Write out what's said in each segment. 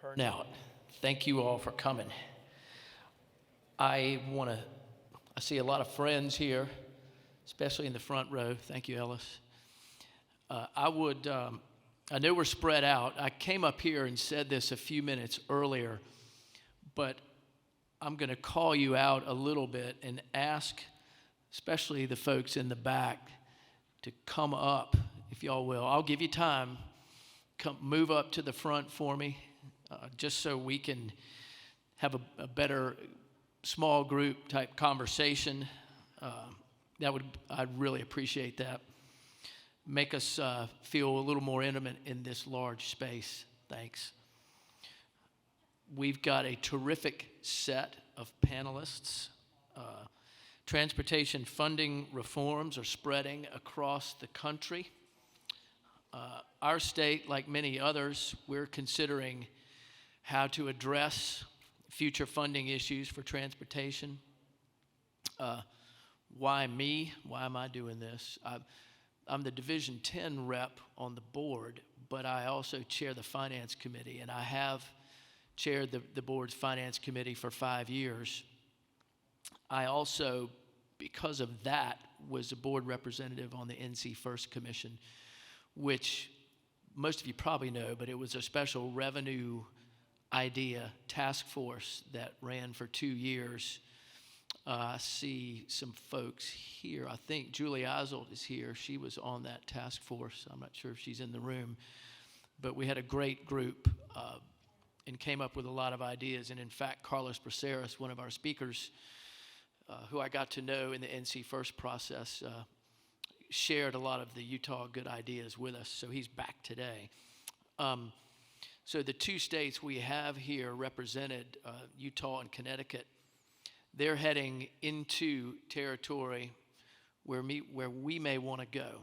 turnout. Thank you all for coming. I see a lot of friends here, especially in the front row. Thank you, Ellis. I know we're spread out. I came up here and said this a few minutes earlier, but I'm going to call you out a little bit and ask, especially the folks in the back, to come up, if y'all will. I'll give you time. Move up to the front for me, just so we can have a better small group type conversation. I'd really appreciate that. Make us feel a little more intimate in this large space. Thanks. We've got a terrific set of panelists. Transportation funding reforms are spreading across the country. Our state, like many others, we're considering how to address future funding issues for transportation. Why me? Why am I doing this? I'm the Division 10 rep on the board, but I also chair the Finance Committee, and I have chaired the board's Finance Committee for 5 years. I also, because of that, was a board representative on the NC First Commission, which most of you probably know, but it was a special revenue idea task force that ran for 2 years. I see some folks here. I think Julie Eiselt is here. She was on that task force. I'm not sure if she's in the room, but we had a great group and came up with a lot of ideas. And in fact, Carlos Braceras, one of our speakers, who I got to know in the NC First process, shared a lot of the Utah good ideas with us, so he's back today. So the two states we have here represented, Utah and Connecticut, they're heading into territory where we may want to go.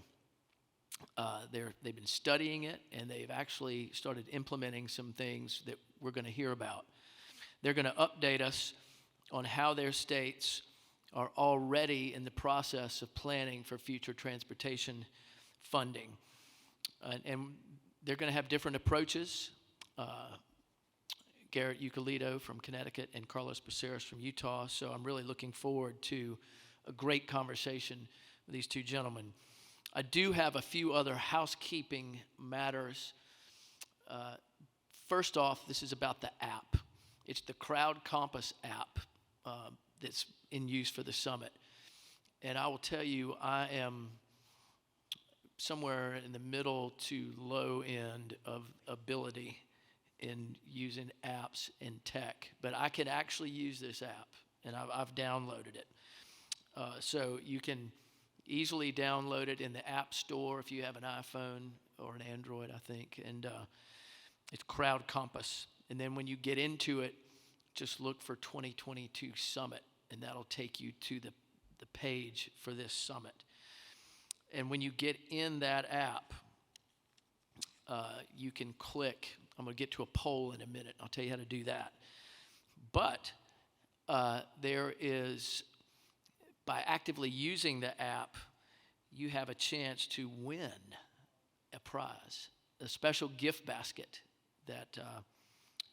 They've been studying it, and they've actually started implementing some things that we're going to hear about. They're going to update us on how their states are already in the process of planning for future transportation funding. And they're going to have different approaches. Garrett Eucalito from Connecticut and Carlos Braceras from Utah. So I'm really looking forward to a great conversation with these two gentlemen. I do have a few other housekeeping matters. First off, this is about the app. It's the Crowd Compass app that's in use for the summit. And I will tell you, I am somewhere in the middle to low end of ability in using apps and tech, but I can actually use this app, and I've downloaded it. So you can easily download it in the App Store if you have an iPhone or an Android, I think, and it's Crowd Compass. And then when you get into it, just look for 2022 Summit, and that'll take you to the page for this summit. And when you get in that app, you can click. I'm going to get to a poll in a minute. I'll tell you how to do that. But there is, by actively using the app, you have a chance to win a prize, a special gift basket that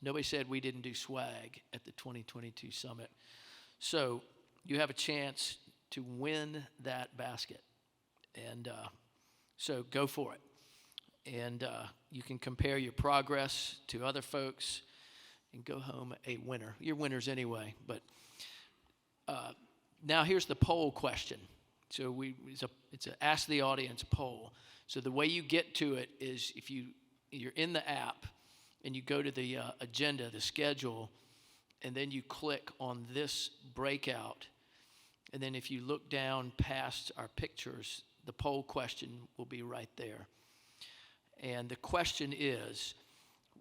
nobody said we didn't do swag at the 2022 Summit. So you have a chance to win that basket. And so go for it. And you can compare your progress to other folks and go home a winner. You're winners anyway. But now here's the poll question. So it's an Ask the Audience poll. So the way you get to it is if you're in the app and you go to the agenda, the schedule, and then you click on this breakout. And then if you look down past our pictures, the poll question will be right there. And the question is,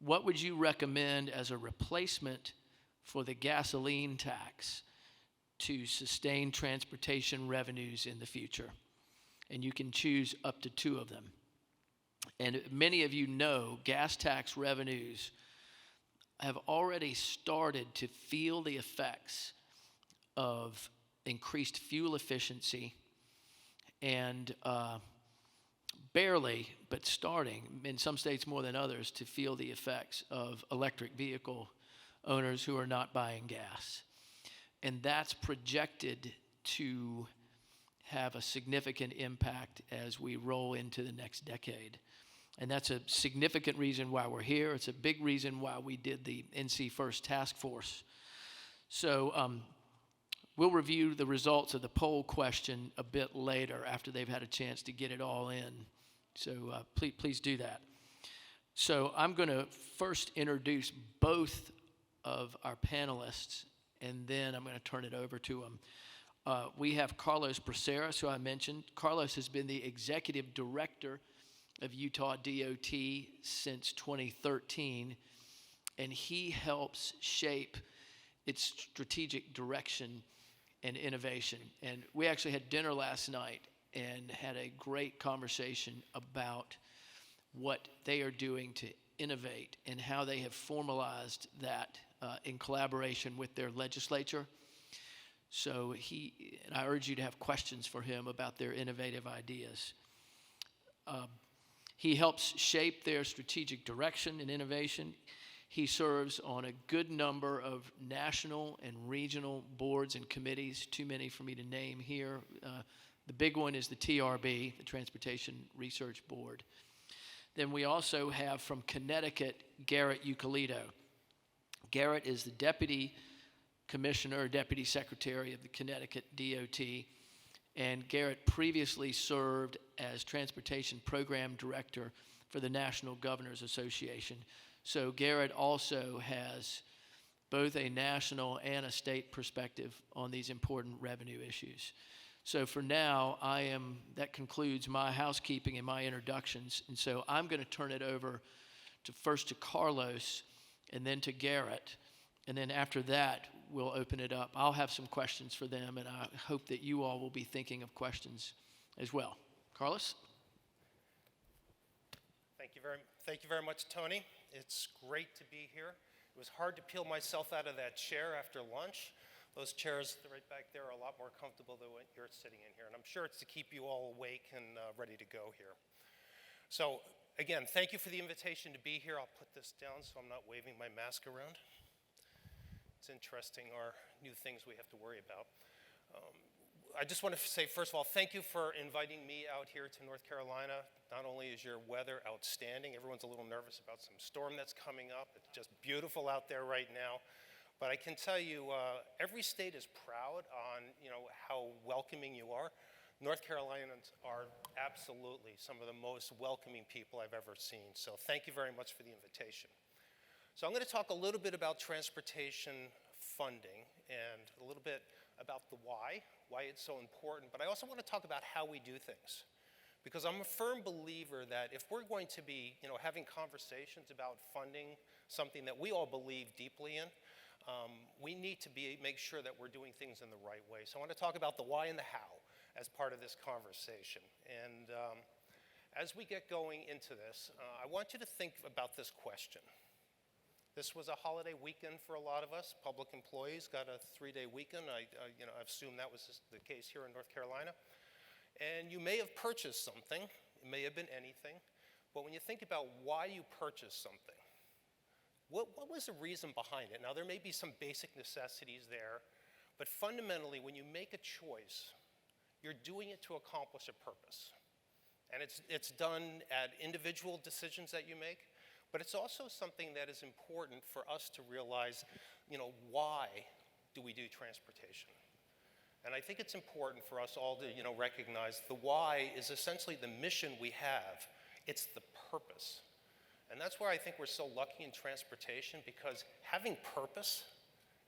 what would you recommend as a replacement for the gasoline tax to sustain transportation revenues in the future? And you can choose up to 2 of them. And many of you know gas tax revenues have already started to feel the effects of increased fuel efficiency and barely, but starting, in some states more than others, to feel the effects of electric vehicle owners who are not buying gas. And that's projected to have a significant impact as we roll into the next decade. And that's a significant reason why we're here. It's a big reason why we did the NC First Task Force. So we'll review the results of the poll question a bit later after they've had a chance to get it all in. So please do that. So I'm going to first introduce both of our panelists, and then I'm going to turn it over to them. We have Carlos Braceras, who I mentioned. Carlos has been the executive director of Utah DOT since 2013, and he helps shape its strategic direction and innovation. And we actually had dinner last night and had a great conversation about what they are doing to innovate and how they have formalized that in collaboration with their legislature. So and I urge you to have questions for him about their innovative ideas. He helps shape their strategic direction and innovation. He serves on a good number of national and regional boards and committees, too many for me to name here. The big one is the TRB, the Transportation Research Board. Then we also have from Connecticut, Garrett Eucalito. Garrett is the Deputy Commissioner, Deputy Secretary of the Connecticut DOT, and Garrett previously served as Transportation Program Director for the National Governors Association. So Garrett also has both a national and a state perspective on these important revenue issues. So for now, that concludes my housekeeping and my introductions. And so I'm going to turn it over first to Carlos and then to Garrett. And then after that, we'll open it up. I'll have some questions for them, and I hope that you all will be thinking of questions as well. Carlos? Thank you very much, Tony. It's great to be here. It was hard to peel myself out of that chair after lunch. Those chairs right back there are a lot more comfortable than what you're sitting in here, and I'm sure it's to keep you all awake and ready to go here. So again, thank you for the invitation to be here. I'll put this down so I'm not waving my mask around. It's interesting, our new things we have to worry about. I just want to say, first of all, thank you for inviting me out here to North Carolina. Not only is your weather outstanding, everyone's a little nervous about some storm that's coming up. It's just beautiful out there right now. But I can tell you, every state is proud on how welcoming you are. North Carolinians are absolutely some of the most welcoming people I've ever seen. So thank you very much for the invitation. So I'm going to talk a little bit about transportation funding and a little bit about the why it's so important, but I also want to talk about how we do things. Because I'm a firm believer that if we're going to be having conversations about funding something that we all believe deeply in, we need to make sure that we're doing things in the right way. So I want to talk about the why and the how as part of this conversation. And as we get going into this, I want you to think about this question. This was a holiday weekend for a lot of us. Public employees got a 3-day weekend. I assume that was the case here in North Carolina. And you may have purchased something. It may have been anything. But when you think about why you purchased something, what was the reason behind it? Now, there may be some basic necessities there, but fundamentally, when you make a choice, you're doing it to accomplish a purpose. And it's done at individual decisions that you make, but it's also something that is important for us to realize, why do we do transportation? And I think it's important for us all to, recognize the why is essentially the mission we have. It's the purpose. And that's where I think we're so lucky in transportation, because having purpose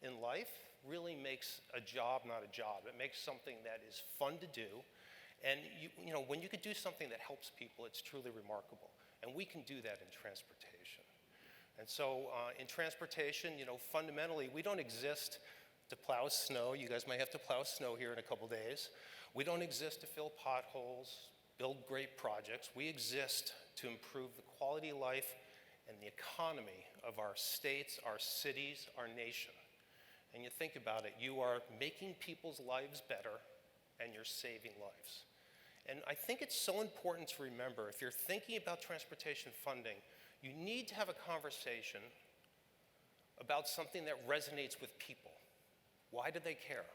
in life really makes a job not a job. It makes something that is fun to do. And when you could do something that helps people, it's truly remarkable. And we can do that in transportation. And so in transportation, fundamentally, we don't exist to plow snow. You guys might have to plow snow here in a couple days. We don't exist to fill potholes, build great projects. We exist to improve the quality of life and the economy of our states, our cities, our nation. And you think about it, you are making people's lives better and you're saving lives. And I think it's so important to remember, if you're thinking about transportation funding, you need to have a conversation about something that resonates with people. Why do they care?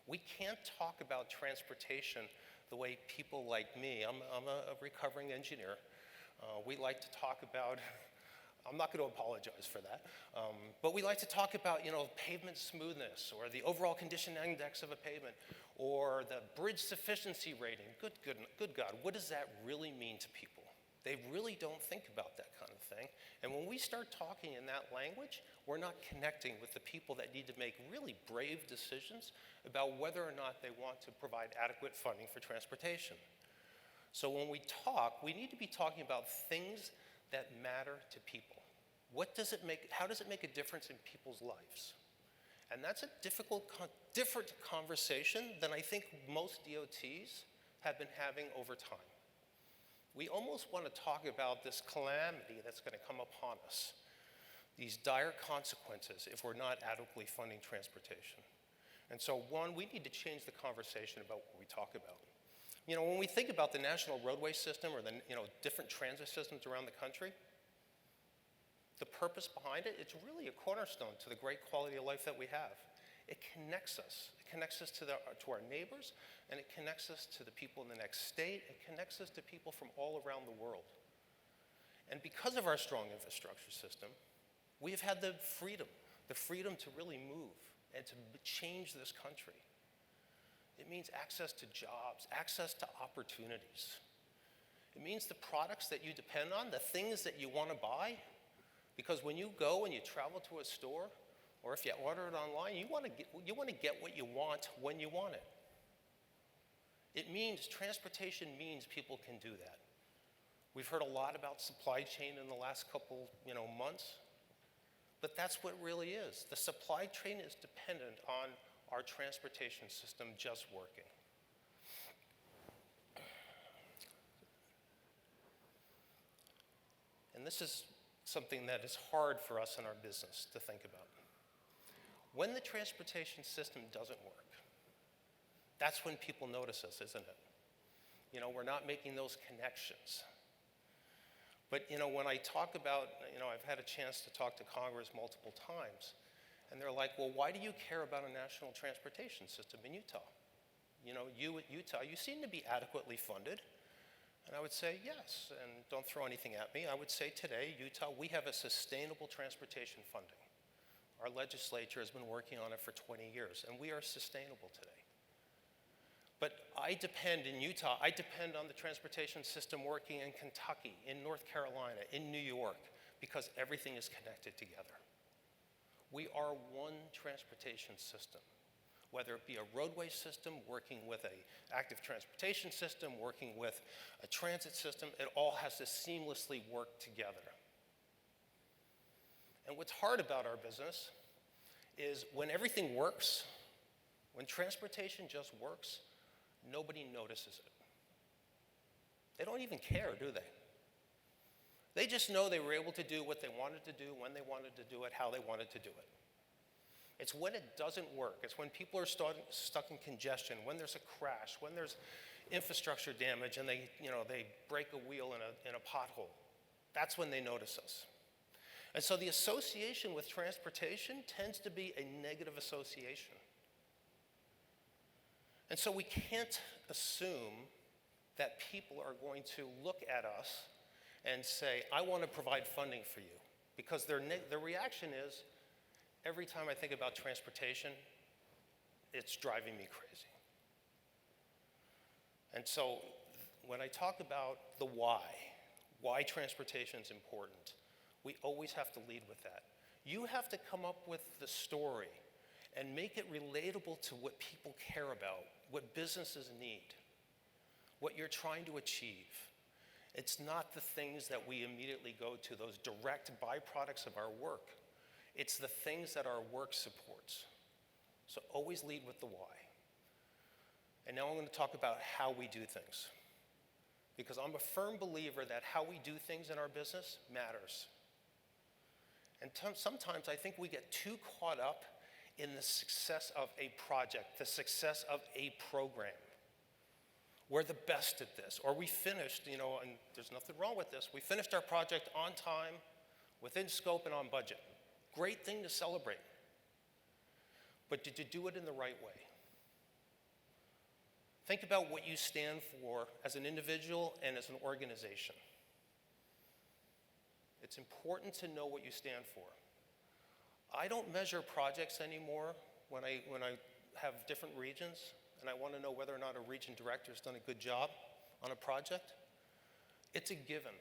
We can't talk about transportation the way people like me, I'm a recovering engineer, we like to talk about, I'm not going to apologize for that, but we like to talk about, pavement smoothness, or the overall condition index of a pavement, or the bridge sufficiency rating. Good God, what does that really mean to people? They really don't think about that kind of thing. And when we start talking in that language, we're not connecting with the people that need to make really brave decisions about whether or not they want to provide adequate funding for transportation. So when we talk, we need to be talking about things that matter to people. How does it make a difference in people's lives? And that's a different conversation than I think most DOTs have been having over time. We almost want to talk about this calamity that's going to come upon us, these dire consequences if we're not adequately funding transportation. And so, one, we need to change the conversation about what we talk about. When we think about the national roadway system or the different transit systems around the country, the purpose behind it, it's really a cornerstone to the great quality of life that we have. It connects us. It connects us to our neighbors, and it connects us to the people in the next state. It connects us to people from all around the world. And because of our strong infrastructure system, we have had the freedom to really move and to change this country. It means access to jobs, access to opportunities. It means the products that you depend on, the things that you want to buy, because when you go and you travel to a store, or if you order it online, you want to get what you want when you want it. Transportation means people can do that. We've heard a lot about supply chain in the last couple months, but that's what it really is. The supply chain is dependent on our transportation system just working. And this is something that is hard for us in our business to think about. When the transportation system doesn't work, that's when people notice us, isn't it? We're not making those connections. But, when I talk about, I've had a chance to talk to Congress multiple times, and they're like, well, why do you care about a national transportation system in Utah? You at Utah, you seem to be adequately funded. And I would say, yes, and don't throw anything at me. I would say today, Utah, we have a sustainable transportation funding. Our legislature has been working on it for 20 years, and we are sustainable today. But in Utah, I depend on the transportation system working in Kentucky, in North Carolina, in New York, because everything is connected together. We are one transportation system, whether it be a roadway system working with an active transportation system, working with a transit system, it all has to seamlessly work together. And what's hard about our business is when everything works, when transportation just works, nobody notices it. They don't even care, do they? They just know they were able to do what they wanted to do, when they wanted to do it, how they wanted to do it. It's when it doesn't work. It's when people are stuck in congestion, when there's a crash, when there's infrastructure damage and they break a wheel in a pothole. That's when they notice us. And so the association with transportation tends to be a negative association. And so we can't assume that people are going to look at us and say, I want to provide funding for you. Because their reaction is, every time I think about transportation, it's driving me crazy. And so when I talk about the why transportation is important, we always have to lead with that. You have to come up with the story and make it relatable to what people care about, what businesses need, what you're trying to achieve. It's not the things that we immediately go to, those direct byproducts of our work. It's the things that our work supports. So always lead with the why. And now I'm going to talk about how we do things. Because I'm a firm believer that how we do things in our business matters. And sometimes I think we get too caught up in the success of a project, the success of a program. we're the best at this, or we finished, and there's nothing wrong with this, we finished our project on time, within scope, and on budget. Great thing to celebrate. But did you do it in the right way? Think about what you stand for as an individual and as an organization. It's important to know what you stand for. I don't measure projects anymore when I have different regions and I want to know whether or not a region director has done a good job on a project. It's a given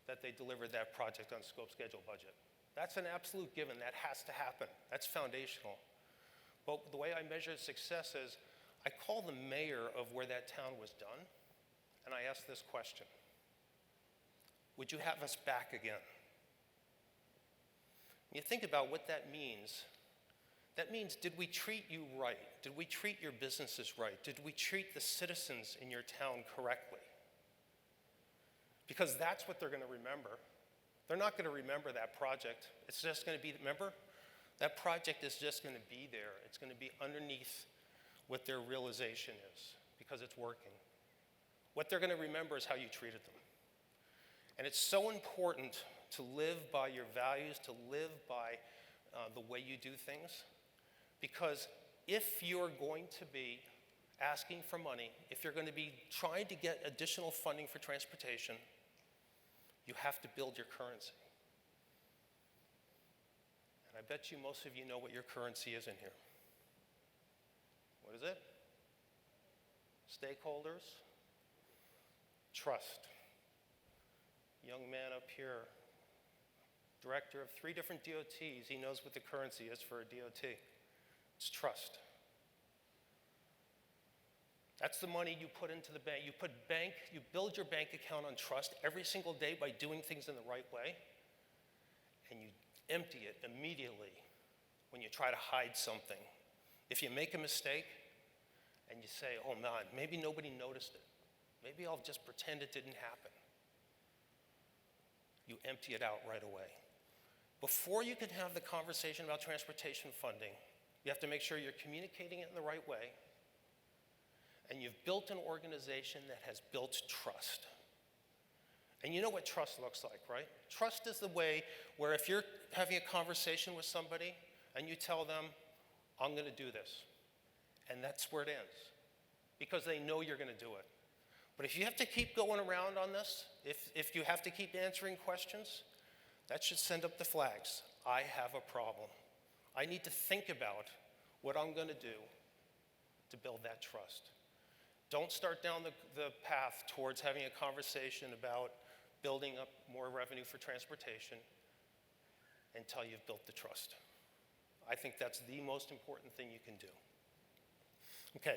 that they delivered that project on scope, schedule, budget. That's an absolute given. That has to happen. That's foundational. But the way I measure success is I call the mayor of where that town was done, and I ask this question: would you have us back again? When you think about what that means, did we treat you right? Did we treat your businesses right? Did we treat the citizens in your town correctly? Because that's what they're going to remember. They're not going to remember that project. It's just going to be, remember? That project is just going to be there. It's going to be underneath what their realization is because it's working. What they're going to remember is how you treated them. And it's so important to live by your values, to live by the way you do things, because if you're going to be asking for money, if you're going to be trying to get additional funding for transportation, you have to build your currency. And I bet you most of you know what your currency is in here. What is it? Stakeholders, trust. Young man up here, director of 3 different DOTs, he knows what the currency is for a DOT. It's trust. That's the money you put into the bank. You build your bank account on trust every single day by doing things in the right way, and you empty it immediately when you try to hide something. If you make a mistake and you say, oh man, maybe nobody noticed it. Maybe I'll just pretend it didn't happen. You empty it out right away. Before you can have the conversation about transportation funding, you have to make sure you're communicating it in the right way, and you've built an organization that has built trust. And you know what trust looks like, right? Trust is the way where if you're having a conversation with somebody and you tell them, I'm going to do this, and that's where it ends, because they know you're going to do it. But if you have to keep going around on this, if you have to keep answering questions, that should send up the flags. I have a problem. I need to think about what I'm going to do to build that trust. Don't start down the path towards having a conversation about building up more revenue for transportation until you've built the trust. I think that's the most important thing you can do. Okay.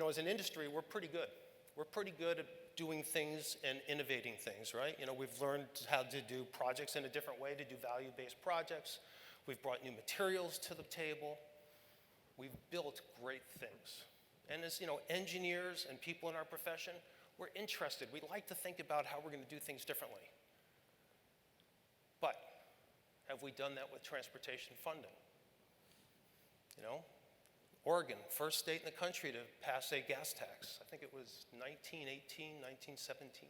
As an industry, we're pretty good. We're pretty good at doing things and innovating things, right? We've learned how to do projects in a different way, to do value-based projects. We've brought new materials to the table. We've built great things. And as engineers and people in our profession, we're interested. We like to think about how we're going to do things differently. But have we done that with transportation funding? Oregon, first state in the country to pass a gas tax. I think it was 1918, 1917.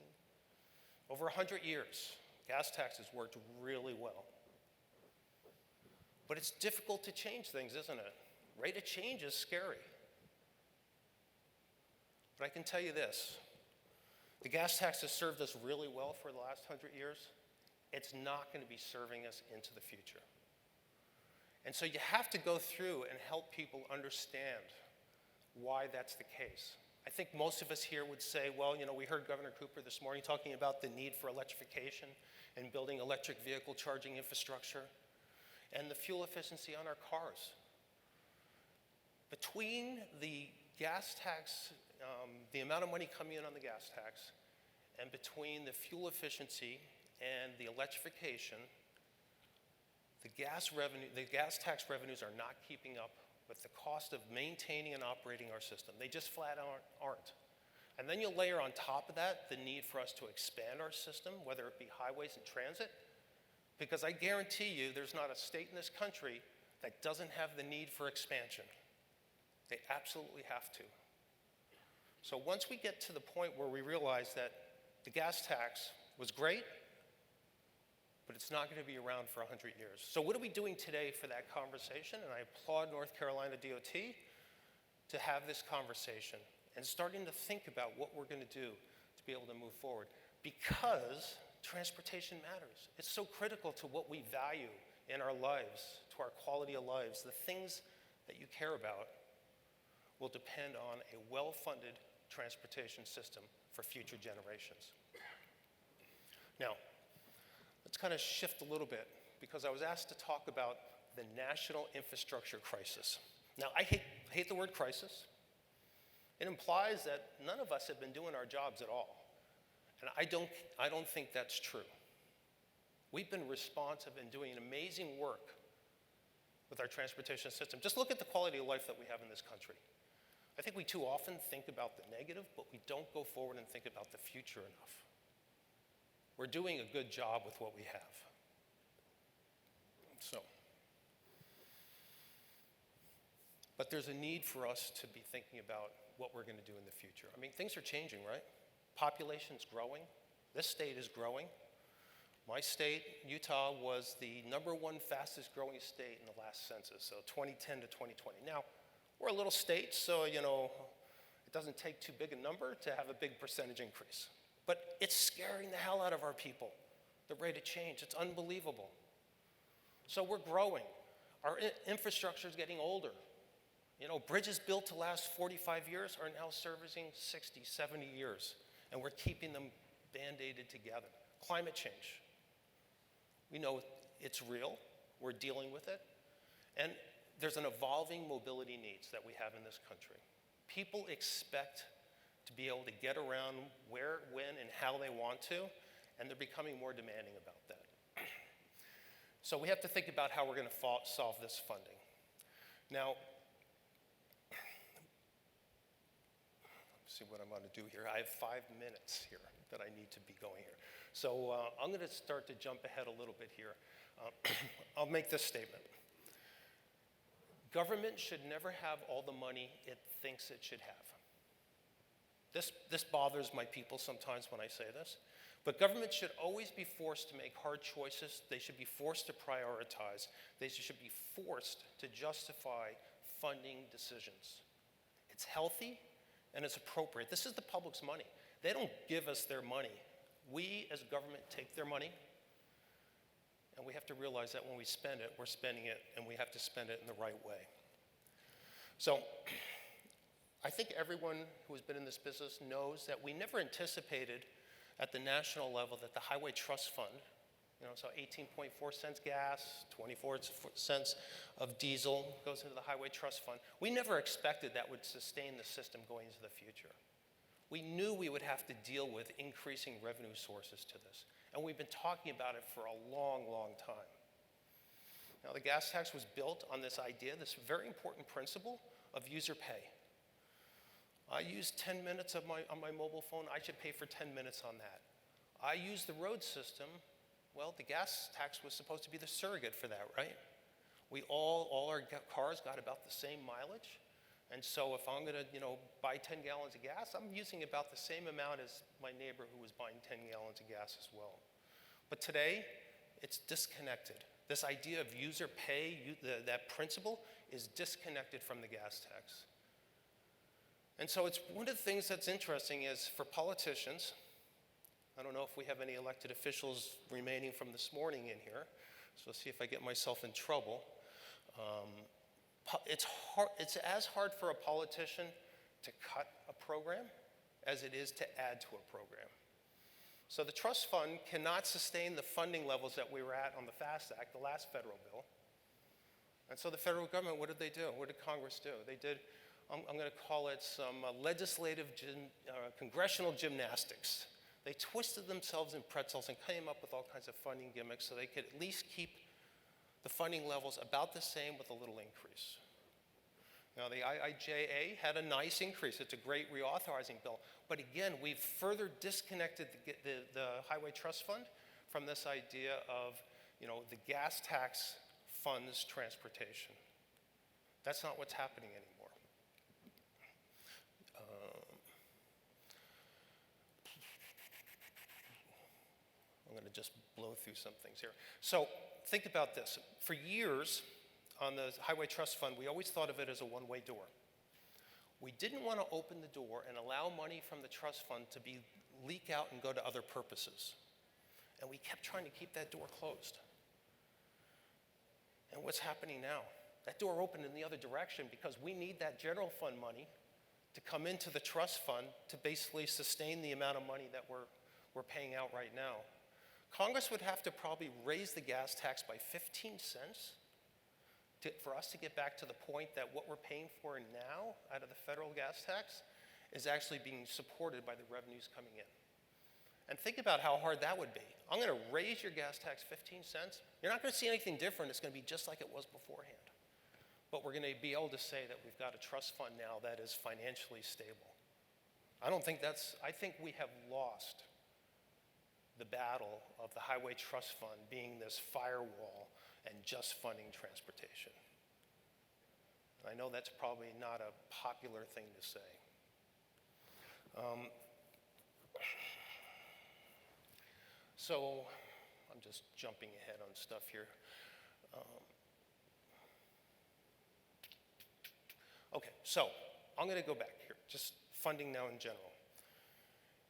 Over 100 years, gas taxes worked really well. But it's difficult to change things, isn't it? Rate of change is scary. But I can tell you this, the gas tax has served us really well for the last 100 years. It's not going to be serving us into the future. And so you have to go through and help people understand why that's the case. I think most of us here would say, well, we heard Governor Cooper this morning talking about the need for electrification and building electric vehicle charging infrastructure and the fuel efficiency on our cars. Between the gas tax, the amount of money coming in on the gas tax, and between the fuel efficiency and the electrification, the gas tax revenues are not keeping up with the cost of maintaining and operating our system. They just flat aren't. And then you layer on top of that the need for us to expand our system, whether it be highways and transit, because I guarantee you there's not a state in this country that doesn't have the need for expansion. They absolutely have to. So once we get to the point where we realize that the gas tax was great, but it's not going to be around for 100 years. So what are we doing today for that conversation? And I applaud North Carolina DOT to have this conversation and starting to think about what we're going to do to be able to move forward, because transportation matters. It's so critical to what we value in our lives, to our quality of lives. The things that you care about will depend on a well-funded transportation system for future generations. Now, let's kind of shift a little bit, because I was asked to talk about the national infrastructure crisis. Now, I hate the word crisis. It implies that none of us have been doing our jobs at all. And I don't think that's true. We've been responsive and doing amazing work with our transportation system. Just look at the quality of life that we have in this country. I think we too often think about the negative, but we don't go forward and think about the future enough. We're doing a good job with what we have. But there's a need for us to be thinking about what we're going to do in the future. I mean, things are changing, right? Population's growing. This state is growing. My state, Utah, was the #1 fastest growing state in the last census, so 2010 to 2020. Now, we're a little state, so, it doesn't take too big a number to have a big percentage increase. But it's scaring the hell out of our people, the rate of change. It's unbelievable. So we're growing. Our infrastructure is getting older. Bridges built to last 45 years are now servicing 60, 70 years, and we're keeping them band-aided together. Climate change. We know it's real. We're dealing with it. And there's an evolving mobility needs that we have in this country. People expect to be able to get around where, when, and how they want to, and they're becoming more demanding about that. So we have to think about how we're going to solve this funding. Now, let's see what I'm going to do here. I have 5 minutes here that I need to be going here. So I'm going to start to jump ahead a little bit here. I'll make this statement. Government should never have all the money it thinks it should have. This bothers my people sometimes when I say this, but government should always be forced to make hard choices. They should be forced to prioritize. They should be forced to justify funding decisions. It's healthy and it's appropriate. This is the public's money. They don't give us their money. We as government take their money, and we have to realize that when we spend it, we're spending it, and we have to spend it in the right way. So I think everyone who has been in this business knows that we never anticipated at the national level that the Highway Trust Fund, so 18.4 cents gas, 24 cents of diesel goes into the Highway Trust Fund. We never expected that would sustain the system going into the future. We knew we would have to deal with increasing revenue sources to this, and we've been talking about it for a long, long time. Now, the gas tax was built on this idea, this very important principle of user pay. I use 10 minutes on my mobile phone, I should pay for 10 minutes on that. I use the road system. Well, the gas tax was supposed to be the surrogate for that, right? All our cars got about the same mileage. And so if I'm gonna, buy 10 gallons of gas, I'm using about the same amount as my neighbor who was buying 10 gallons of gas as well. But today, it's disconnected. This idea of user pay, that principle, is disconnected from the gas tax. And so it's one of the things that's interesting is for politicians, I don't know if we have any elected officials remaining from this morning in here, so let's see if I get myself in trouble. It's as hard for a politician to cut a program as it is to add to a program. So the trust fund cannot sustain the funding levels that we were at on the FAST Act, the last federal bill. And so the federal government, what did they do? What did Congress do? They did, I'm going to call it some legislative, congressional gymnastics. They twisted themselves in pretzels and came up with all kinds of funding gimmicks so they could at least keep the funding levels about the same with a little increase. Now, the IIJA had a nice increase. It's a great reauthorizing bill. But again, we've further disconnected the Highway Trust Fund from this idea of, the gas tax funds transportation. That's not what's happening anymore. I'm going to just blow through some things here. So think about this. For years on the Highway Trust Fund, we always thought of it as a one-way door. We didn't want to open the door and allow money from the trust fund to leak out and go to other purposes. And we kept trying to keep that door closed. And what's happening now? That door opened in the other direction because we need that general fund money to come into the trust fund to basically sustain the amount of money that we're paying out right now. Congress would have to probably raise the gas tax by 15 cents for us to get back to the point that what we're paying for now out of the federal gas tax is actually being supported by the revenues coming in. And think about how hard that would be. I'm going to raise your gas tax 15 cents. You're not going to see anything different. It's going to be just like it was beforehand. But we're going to be able to say that we've got a trust fund now that is financially stable. I think we have lost the battle of the Highway Trust Fund being this firewall and just funding transportation. I know that's probably not a popular thing to say. So I'm just jumping ahead on stuff here. Okay, so I'm going to go back here, just funding now in general.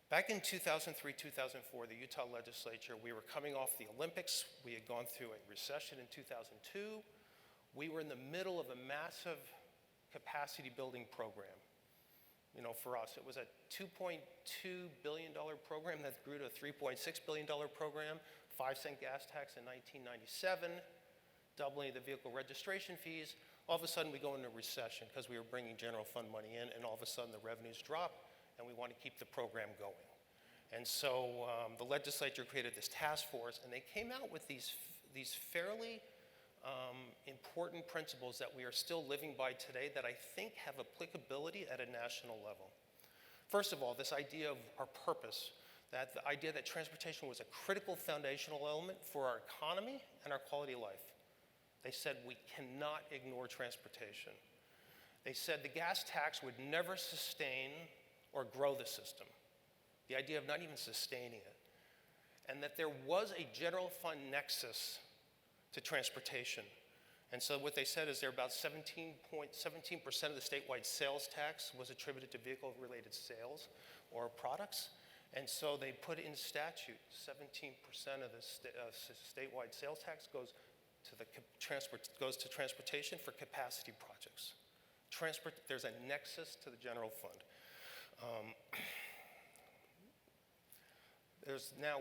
Back in 2003, 2004, the Utah legislature, we were coming off the Olympics. We had gone through a recession in 2002. We were in the middle of a massive capacity building program. You know, for us, it was a $2.2 billion program that grew to a $3.6 billion program, 5-cent gas tax in 1997, doubling the vehicle registration fees. All of a sudden, we go into recession because we were bringing general fund money in, and all of a sudden, the revenues drop, and we want to keep the program going. And so the legislature created this task force, and they came out with these fairly important principles that we are still living by today that I think have applicability at a national level. First of all, this idea of our purpose, that the idea that transportation was a critical foundational element for our economy and our quality of life. They said we cannot ignore transportation. They said the gas tax would never sustain or grow the system. The idea of not even sustaining it. And that there was a general fund nexus to transportation. And so what they said is there about 17% of the statewide sales tax was attributed to vehicle-related sales or products. And so they put in statute 17% of the statewide sales tax goes to transportation for capacity projects. There's a nexus to the general fund.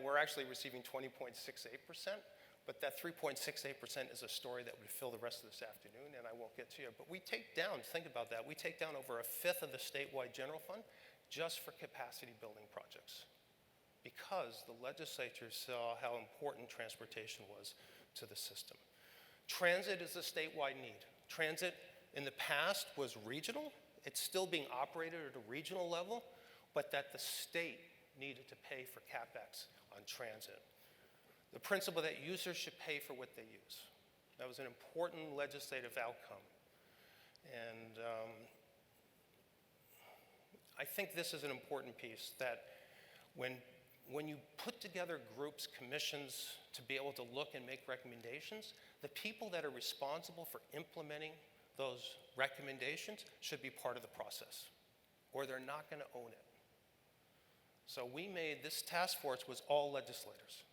We're actually receiving 20.68%, but that 3.68% is a story that would fill the rest of this afternoon, and I won't get to you. But we take down, think about that, we take down over a fifth of the statewide general fund just for capacity building projects because the legislature saw how important transportation was to the system. Transit is a statewide need. Transit in the past was regional. It's still being operated at a regional level, but that the state needed to pay for CapEx on transit. The principle that users should pay for what they use. That was an important legislative outcome. And I think this is an important piece, that when you put together groups, commissions, to be able to look and make recommendations, the people that are responsible for implementing those recommendations should be part of the process, or they're not going to own it. So this task force was all legislators.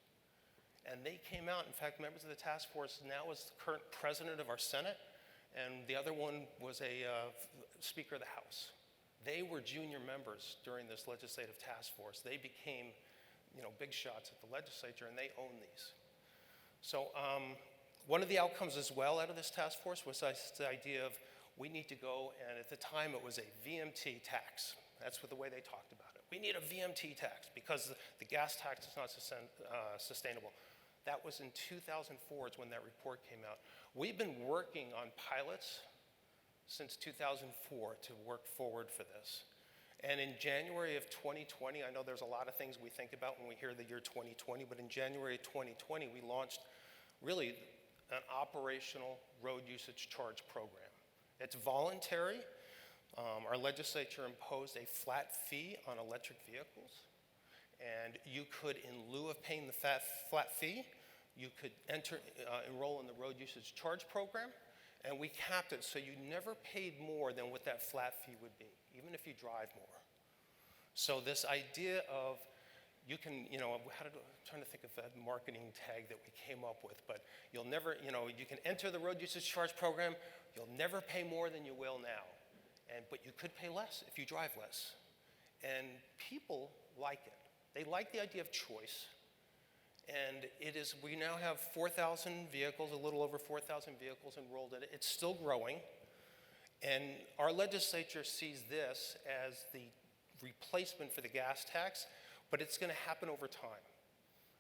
And they came out, in fact, members of the task force now is the current president of our Senate, and the other one was a Speaker of the House. They were junior members during this legislative task force. They became, big shots at the legislature, and they own these. So one of the outcomes as well out of this task force was the idea of we need to go, and at the time it was a VMT tax. That's the way they talked about it. We need a VMT tax because the gas tax is not sustainable. That was in 2004 is when that report came out. We've been working on pilots since 2004 to work forward for this. And in January of 2020, I know there's a lot of things we think about when we hear the year 2020, but in January of 2020, we launched really an operational road usage charge program. It's voluntary. Our legislature imposed a flat fee on electric vehicles. And you could, in lieu of paying the flat fee, you could enroll in the road usage charge program, and we capped it so you never paid more than what that flat fee would be, even if you drive more. So this idea of you can, I'm trying to think of that marketing tag that we came up with, but you'll never, you can enter the road usage charge program, you'll never pay more than you will now, but you could pay less if you drive less. And people like it. They like the idea of choice. And we now have 4,000 vehicles, a little over 4,000 vehicles enrolled in it. It's still growing. And our legislature sees this as the replacement for the gas tax, but it's going to happen over time.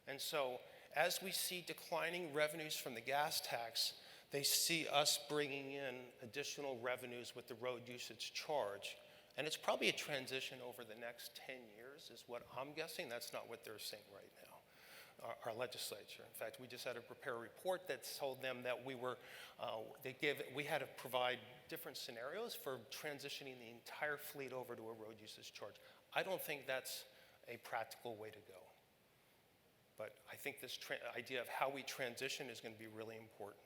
And so as we see declining revenues from the gas tax, they see us bringing in additional revenues with the road usage charge. And it's probably a transition over the next 10 years is what I'm guessing. That's not what they're saying right now, our legislature. In fact, we just had to prepare a report that told them that we had to provide different scenarios for transitioning the entire fleet over to a road usage charge. I don't think that's a practical way to go. But I think this idea of how we transition is going to be really important.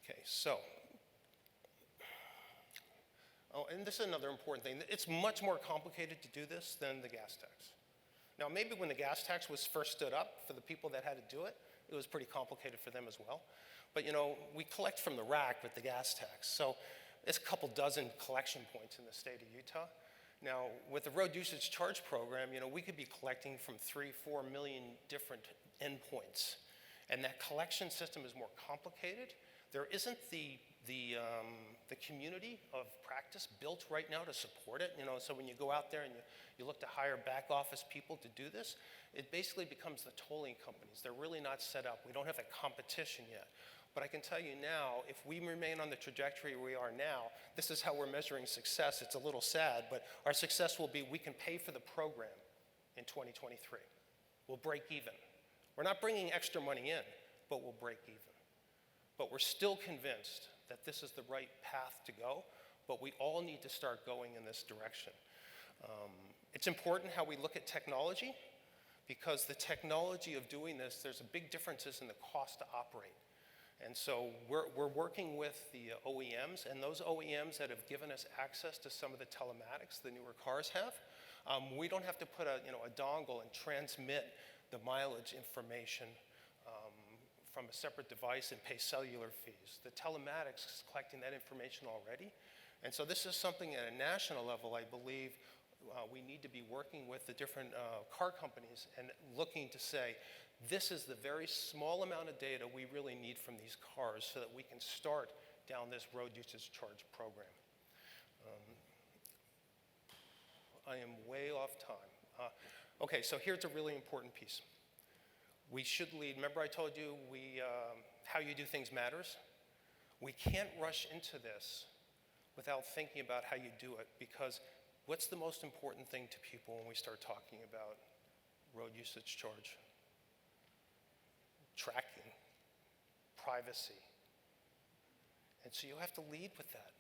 Okay, so. Oh, and this is another important thing. It's much more complicated to do this than the gas tax. Now, maybe when the gas tax was first stood up for the people that had to do it, it was pretty complicated for them as well. But, we collect from the rack with the gas tax. So it's a couple dozen collection points in the state of Utah. Now, with the road usage charge program, we could be collecting from 3-4 million different endpoints. And that collection system is more complicated. There isn't the community of practice built right now to support it. So when you go out there and you look to hire back office people to do this, it basically becomes the tolling companies. They're really not set up. We don't have that competition yet. But I can tell you now, if we remain on the trajectory we are now, this is how we're measuring success. It's a little sad, but our success will be we can pay for the program in 2023. We'll break even. We're not bringing extra money in, but we'll break even. But we're still convinced that this is the right path to go, but we all need to start going in this direction. It's important how we look at technology, because the technology of doing this, there's a big differences in the cost to operate. And so we're working with the OEMs, and those OEMs that have given us access to some of the telematics the newer cars have, we don't have to put a dongle and transmit the mileage information from a separate device and pay cellular fees. The telematics is collecting that information already. And so this is something at a national level, I believe, we need to be working with the different car companies and looking to say, this is the very small amount of data we really need from these cars so that we can start down this road usage charge program. I am way off time. Okay, so here's a really important piece. We should lead. Remember I told you how you do things matters? We can't rush into this without thinking about how you do it, because what's the most important thing to people when we start talking about road usage charge? Tracking, privacy. And so you have to lead with that.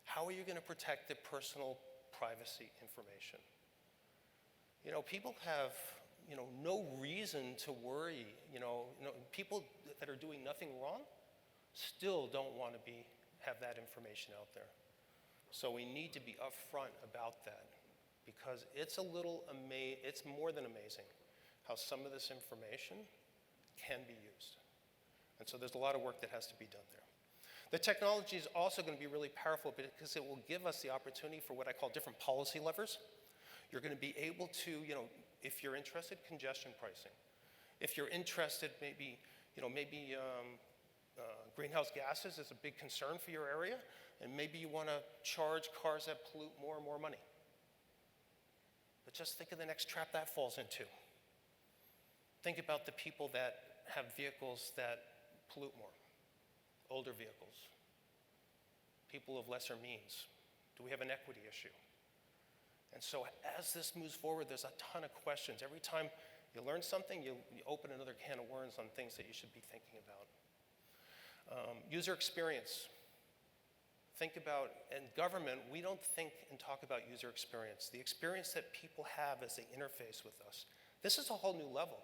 How are you going to protect the personal privacy information? People have no reason to worry. People that are doing nothing wrong still don't want to have that information out there. So we need to be upfront about that, because it's it's more than amazing how some of this information can be used. And so there's a lot of work that has to be done there. The technology is also going to be really powerful because it will give us the opportunity for what I call different policy levers. You're going to be able to, if you're interested, congestion pricing. If you're interested, maybe greenhouse gases is a big concern for your area, and maybe you want to charge cars that pollute more and more money. But just think of the next trap that falls into. Think about the people that have vehicles that pollute more, older vehicles, people of lesser means. Do we have an equity issue? And so as this moves forward, there's a ton of questions. Every time you learn something, you open another can of worms on things that you should be thinking about. User experience. Think about, in government, we don't think and talk about user experience, the experience that people have as they interface with us. This is a whole new level.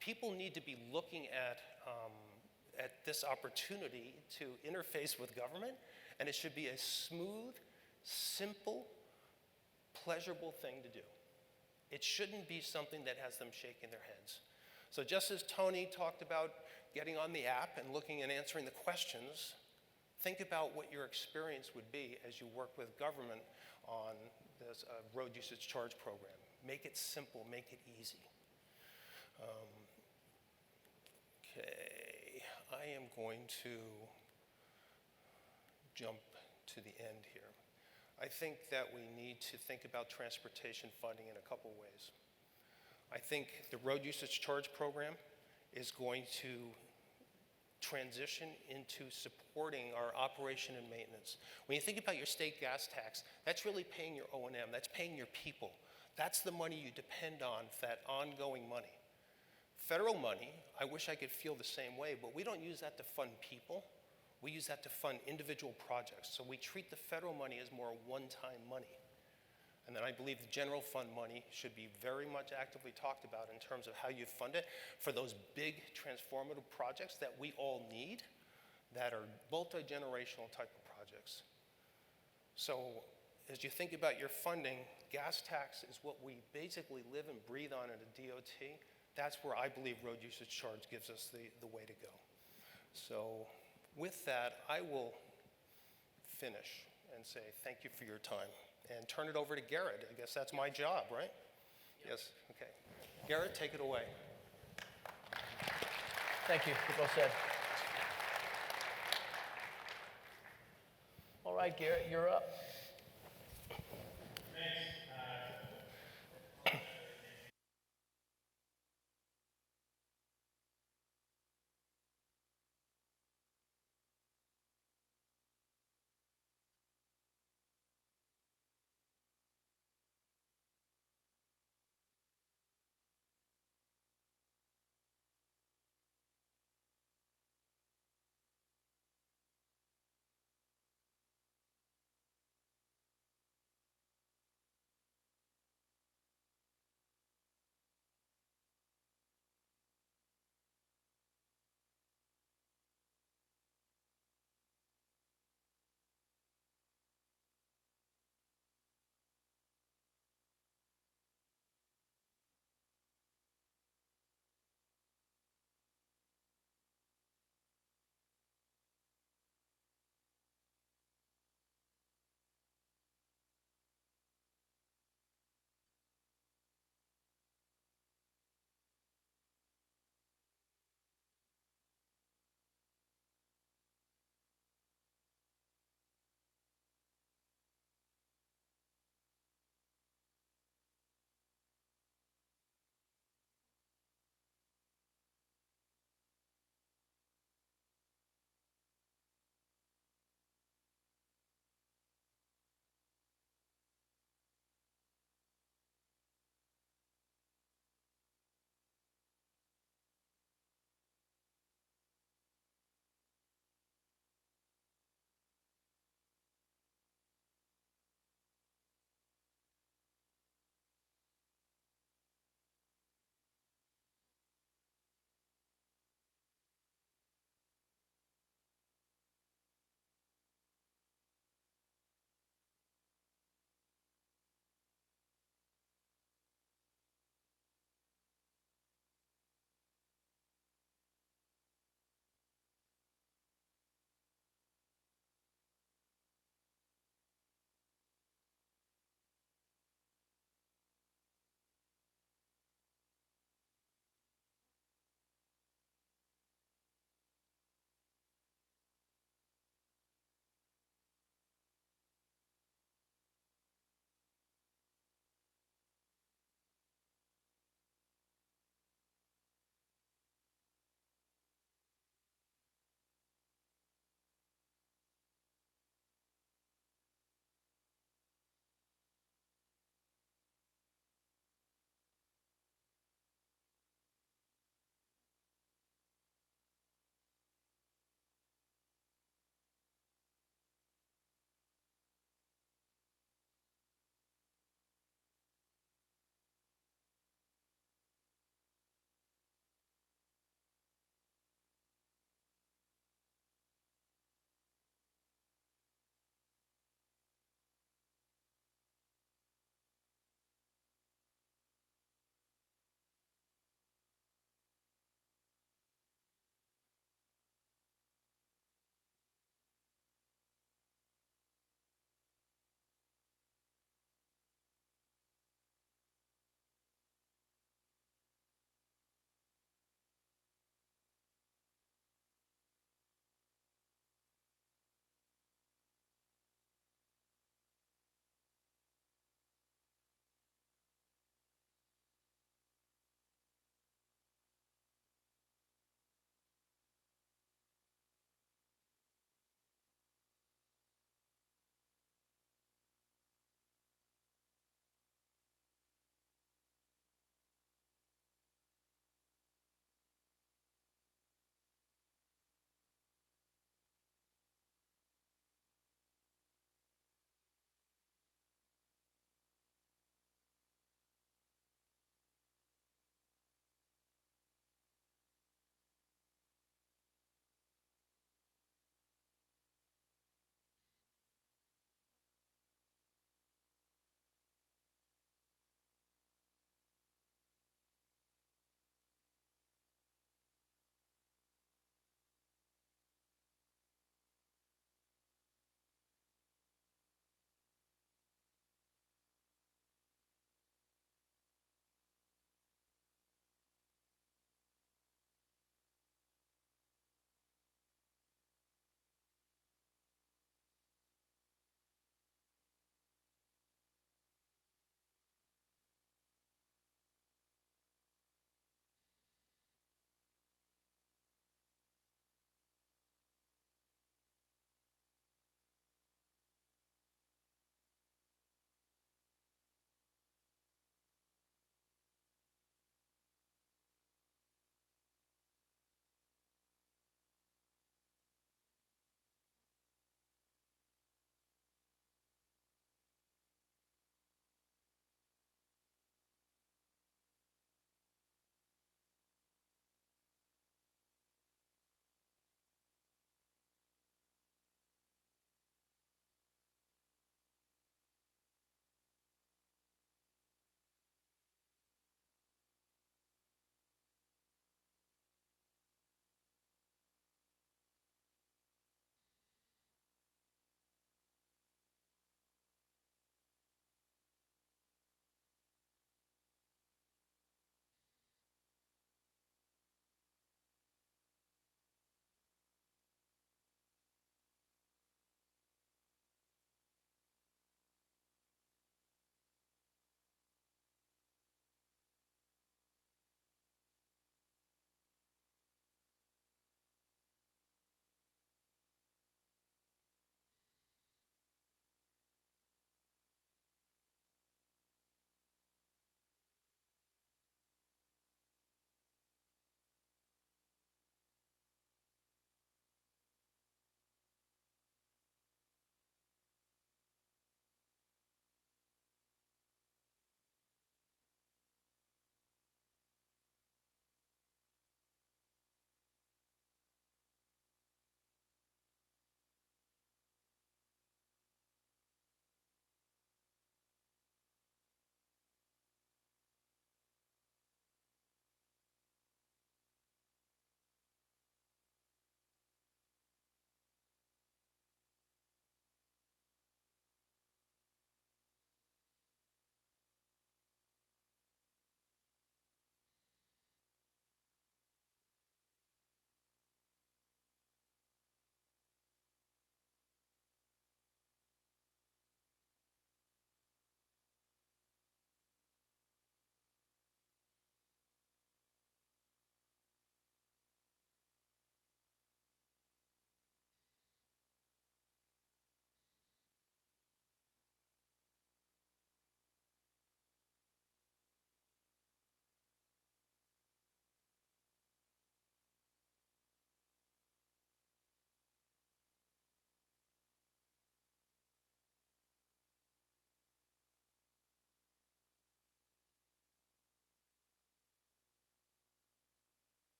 People need to be looking at this opportunity to interface with government, and it should be a smooth, simple, pleasurable thing to do. It shouldn't be something that has them shaking their heads. So just as Tony talked about getting on the app and looking and answering the questions, think about what your experience would be as you work with government on this road usage charge program. Make it simple, make it easy. Okay, I am going to jump to the end here. I think that we need to think about transportation funding in a couple ways. I think the road usage charge program is going to transition into supporting our operation and maintenance. When you think about your state gas tax, that's really paying your O&M, that's paying your people. That's the money you depend on, that ongoing money. Federal money, I wish I could feel the same way, but we don't use that to fund people. We use that to fund individual projects. So we treat the federal money as more one-time money. And then I believe the general fund money should be very much actively talked about in terms of how you fund it for those big transformative projects that we all need, that are multi-generational type of projects. So as you think about your funding, gas tax is what we basically live and breathe on at a DOT. That's where I believe road usage charge gives us the way to go. So with that, I will finish and say thank you for your time and turn it over to Garrett. I guess that's my job, right? Yes, okay. Garrett, take it away. Thank you. Well said. All right, Garrett, you're up.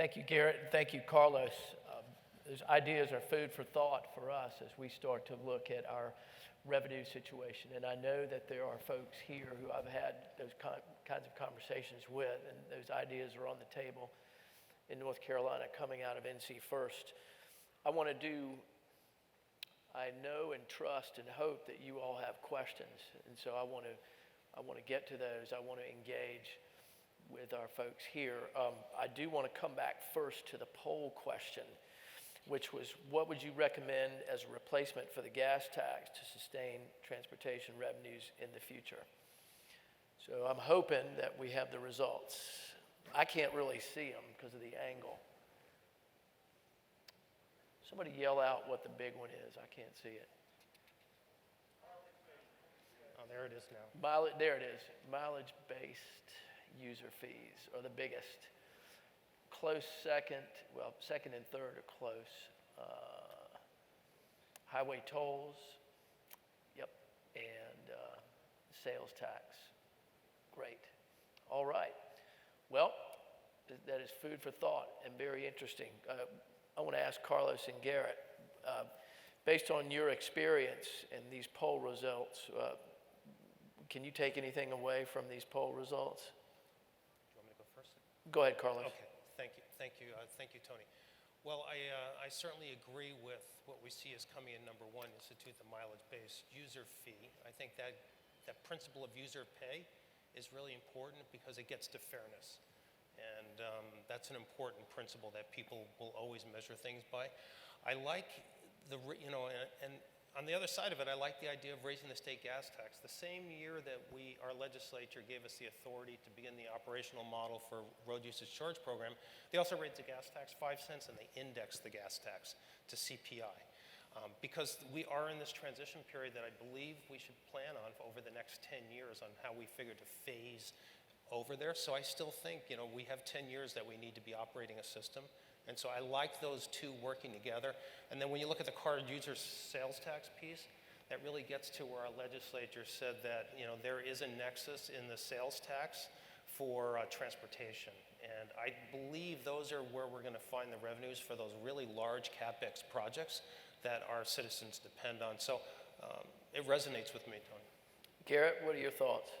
Thank you, Garrett, and thank you, Carlos. Those ideas are food for thought for us as we start to look at our revenue situation. And I know that there are folks here who I've had those kinds of conversations with, and those ideas are on the table in North Carolina coming out of NC First. I know and trust and hope that you all have questions, and so I want to get to those. I want to engage with our folks here. I do want to come back first to the poll question, which was, what would you recommend as a replacement for the gas tax to sustain transportation revenues in the future? So I'm hoping that we have the results. I can't really see them because of the angle. Somebody yell out what the big one is. I can't see it. Oh, there it is now. There it is. Mileage-based user fees are the biggest. Close second and third are close. Highway tolls, yep, and sales tax. Great. All right. Well, that is food for thought and very interesting. I want to ask Carlos and Garrett, based on your experience in these poll results, can you take anything away from these poll results? Do you want me to go first? Go ahead, Carlos. Okay, thank you, Tony. Well, I certainly agree with what we see as coming in number one, institute the mileage-based user fee. I think that principle of user pay is really important because it gets to fairness. And that's an important principle that people will always measure things by. I like and on the other side of it, I like the idea of raising the state gas tax. The same year that our legislature gave us the authority to begin the operational model for road usage charge program, they also raised the gas tax 5 cents and they indexed the gas tax to CPI. Because we are in this transition period that I believe we should plan on over the next 10 years on how we figure to phase over there. So I still think, we have 10 years that we need to be operating a system. And so I like those two working together. And then when you look at the car user sales tax piece, that really gets to where our legislature said that, there is a nexus in the sales tax for transportation. And I believe those are where we're going to find the revenues for those really large CapEx projects that our citizens depend on. So it resonates with me, Tony. Garrett, what are your thoughts?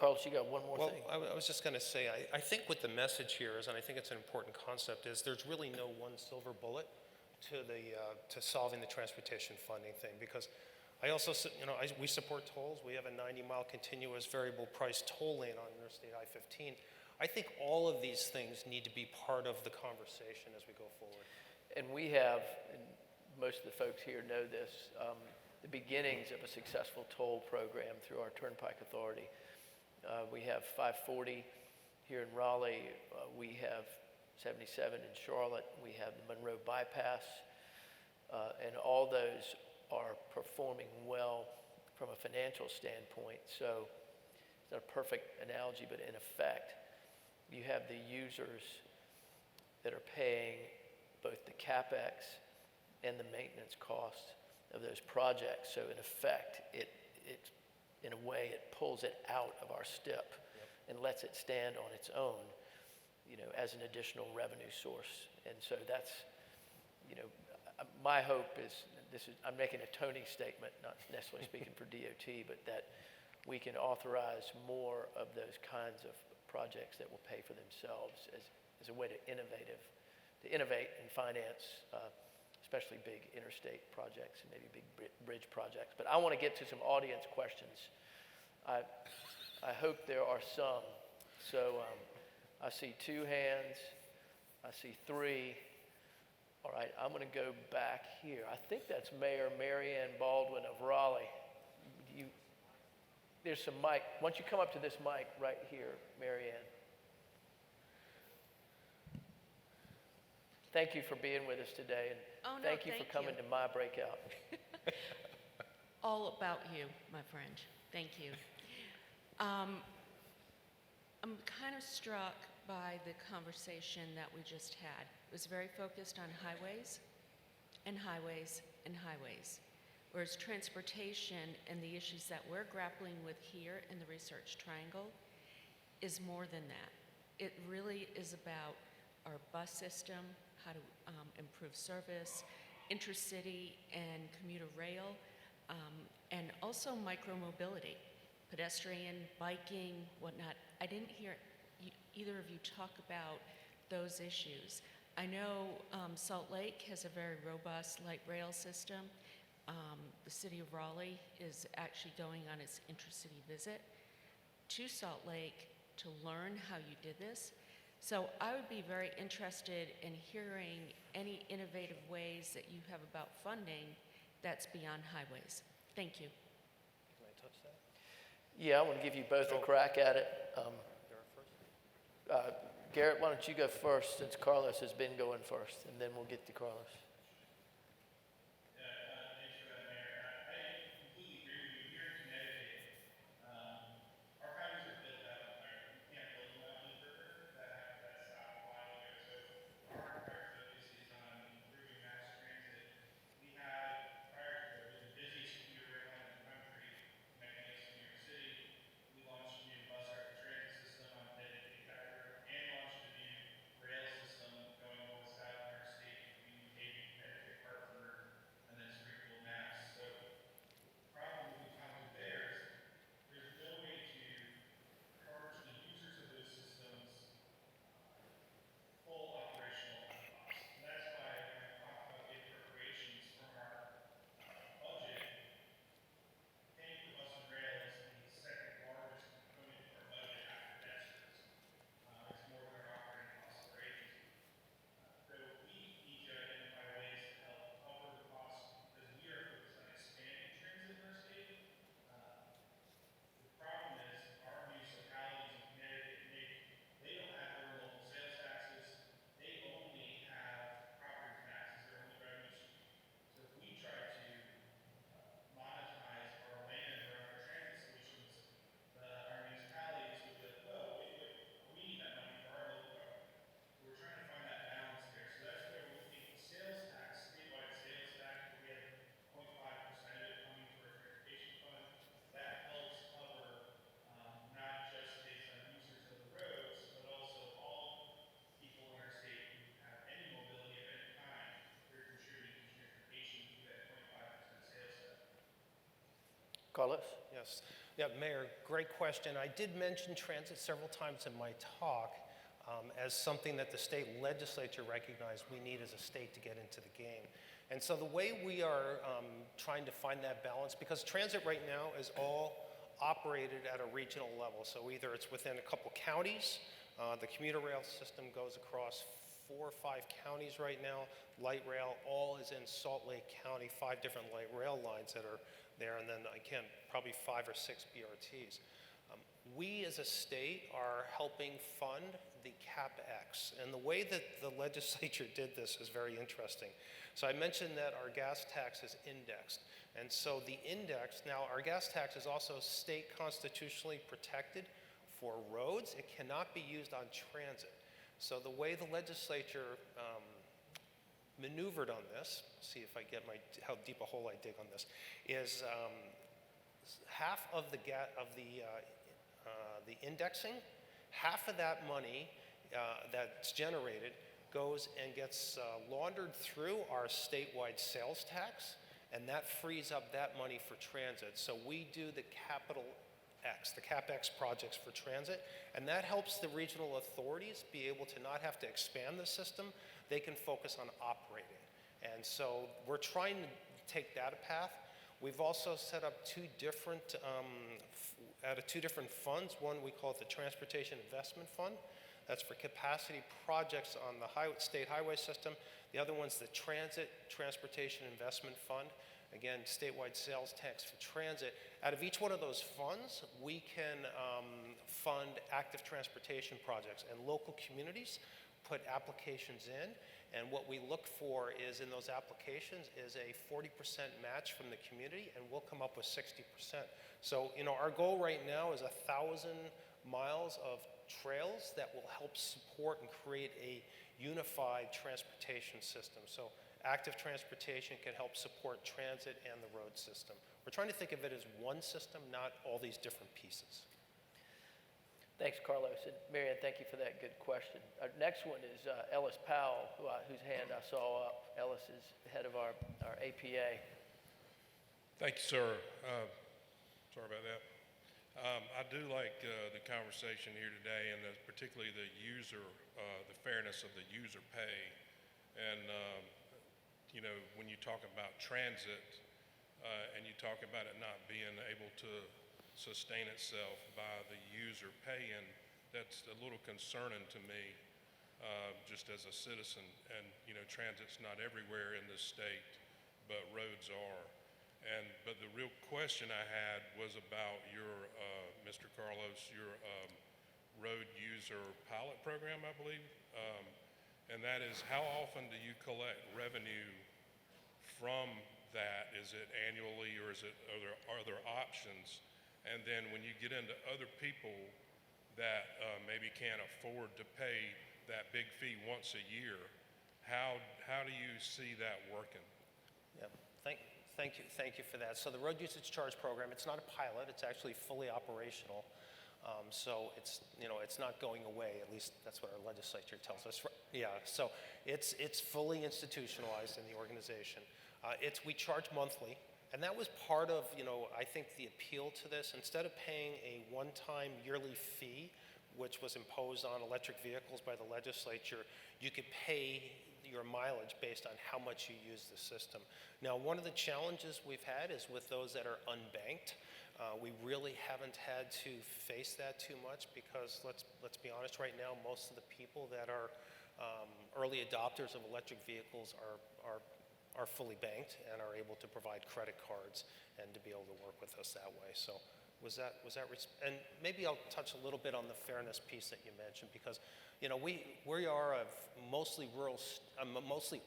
Carlos, you got one more thing. Well, I was just going to say, I think what the message here is, and I think it's an important concept, is there's really no one silver bullet to solving the transportation funding thing. Because I also, we support tolls. We have a 90-mile continuous variable price toll lane on Interstate I-15. I think all of these things need to be part of the conversation as we go forward. And we have, and most of the folks here know this, the beginnings of a successful toll program through our Turnpike Authority. We have 540 here in Raleigh. We have 77 in Charlotte. We have the Monroe Bypass. And all those are performing well from a financial standpoint. So it's not a perfect analogy, but in effect, you have the users that are paying both the CapEx and the maintenance costs of those projects. So in effect, it in a way, it pulls it out of our STIP and lets it stand on its own, as an additional revenue source. And so that's, my hope is, I'm making a Tony statement, not necessarily speaking for DOT, but that we can authorize more of those kinds of projects that will pay for themselves as a way to innovate and finance, especially big interstate projects and maybe big bridge projects. But I want to get to some audience questions. I hope there are some. So I see 2 hands. I see 3. All right, I'm going to go back here. I think that's Mayor Marianne Baldwin of Raleigh. There's some mic. Why don't you come up to this mic right here, Marianne? Thank you for being with us today, and thank you for coming to my breakout. All about you, my friend. Thank you. I'm kind of struck by the conversation that we just had. It was very focused on highways and highways and highways, whereas transportation and the issues that we're grappling with here in the Research Triangle is more than that. It really is about our bus system, how to improve service, intercity and commuter rail, and also micromobility, pedestrian, biking, whatnot. I didn't hear either of you talk about those issues. I know Salt Lake has a very robust light rail system. The city of Raleigh is actually going on its intercity visit to Salt Lake to learn how you did this. So I would be very interested in hearing any innovative ways that you have about funding that's beyond highways. Thank you. Can I touch that? Yeah, I want to give you both a crack at it. Garrett, why don't you go first, since Carlos has been going first, and then we'll get to Carlos. Thanks for that, Mayor. I completely agree with you. Here in Connecticut, our highways are built out. You can't build them out any further. That stopped a while ago. So our entire focus is on improving mass transit. We had, prior to COVID, the busiest commuter rail line in the country, connecting us to New York City. We launched a new bus rapid transit system on dedicated Chapter and launched a new rail system going all the south interstate between New Haven, Connecticut, Hartford, and then Springfield, Mass. So the problem we encountered there is there's no way to charge the users of those systems full operational costs. And that's why when I talk about the appropriations from our budget, paying for bus and rail is the second largest component of our budget after debt service. It's more than our operating costs of our agency. So we need to identify ways to help cover the costs because we are focused on expanding transit in our state. The problem is our municipalities in Connecticut, they don't have their own local sales taxes. They only have property taxes, their only revenue stream. So if we try to monetize our land around our transit solutions, our municipalities would be like, whoa, wait, we need that money for our local government. So we're trying to find that balance there. So that's where we think the sales tax, statewide sales tax, we have 0.5% of it coming to our transportation fund. That helps cover not just based on users of the roads, but also all people in our state who have any mobility of any kind. They're contributing to transportation through that 0.5% sales tax. Carlos? Yes. Yeah, Mayor, great question. I did mention transit several times in my talk as something that the state legislature recognized we need as a state to get into the game. And so the way we are trying to find that balance, because transit right now is all operated at a regional level. So either it's within a couple counties, the commuter rail system goes across 4 or 5 counties right now. Light rail, all is in Salt Lake County, 5 different light rail lines that are there, and then again, probably 5 or 6 BRTs. We as a state are helping fund the CapEx, and the way that the legislature did this is very interesting. So I mentioned that our gas tax is indexed, and so the index, now our gas tax is also state constitutionally protected for roads. It cannot be used on transit. So the way the legislature maneuvered on this, see if I get how deep a hole I dig on this, is half of the indexing, half of that money that's generated goes and gets laundered through our statewide sales tax, and that frees up that money for transit. So we do the capital CapEx, the CapEx projects for transit, and that helps the regional authorities be able to not have to expand the system. They can focus on operating. And so we're trying to take that path. We've also set up two different funds. One we call it the Transportation Investment Fund. That's for capacity projects on the state highway system. The other one's the Transit Transportation Investment Fund. Again, statewide sales tax for transit. Out of each one of those funds, we can fund active transportation projects, and local communities put applications in. And what we look for is in those applications is a 40% match from the community, and we'll come up with 60%. So, our goal right now is 1,000 miles of trails that will help support and create a unified transportation system. So active transportation can help support transit and the road system. We're trying to think of it as one system, not all these different pieces. Thanks, Carlos. And Marianne, thank you for that good question. Our next one is Ellis Powell, whose hand I saw up. Ellis is head of our APA. Thank you, sir. Sorry about that. I do like the conversation here today, and particularly the fairness of the user pay. And, when you talk about transit and you talk about it not being able to sustain itself by the user paying, that's a little concerning to me, just as a citizen. And, transit's not everywhere in this state, but roads are. But the real question I had was about your, Mr. Carlos, your road user pilot program, I believe. And that is, how often do you collect revenue from that? Is it annually, or are there options? And then when you get into other people that maybe can't afford to pay that big fee once a year, how do you see that working? Yeah, thank you for that. So the road usage charge program, it's not a pilot, it's actually fully operational. So it's not going away, at least that's what our legislature tells us. Yeah, so it's fully institutionalized in the organization. We charge monthly, and that was part of, I think the appeal to this. Instead of paying a one-time yearly fee, which was imposed on electric vehicles by the legislature, you could pay your mileage based on how much you use the system. Now, one of the challenges we've had is with those that are unbanked. We really haven't had to face that too much because let's be honest, right now most of the people that are early adopters of electric vehicles are fully banked and are able to provide credit cards and to be able to work with us that way. So and maybe I'll touch a little bit on the fairness piece that you mentioned, because we are a mostly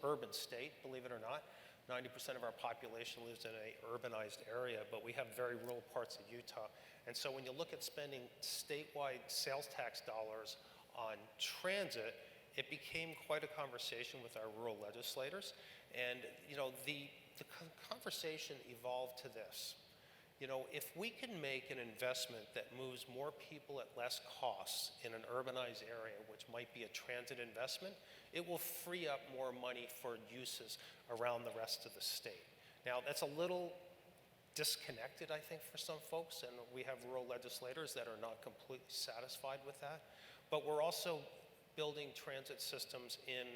urban state, believe it or not. 90% of our population lives in an urbanized area, but we have very rural parts of Utah. And so when you look at spending statewide sales tax dollars on transit, it became quite a conversation with our rural legislators. And the conversation evolved to this. If we can make an investment that moves more people at less costs in an urbanized area, which might be a transit investment, it will free up more money for uses around the rest of the state. Now, that's a little disconnected, I think, for some folks, and we have rural legislators that are not completely satisfied with that. But we're also building transit systems in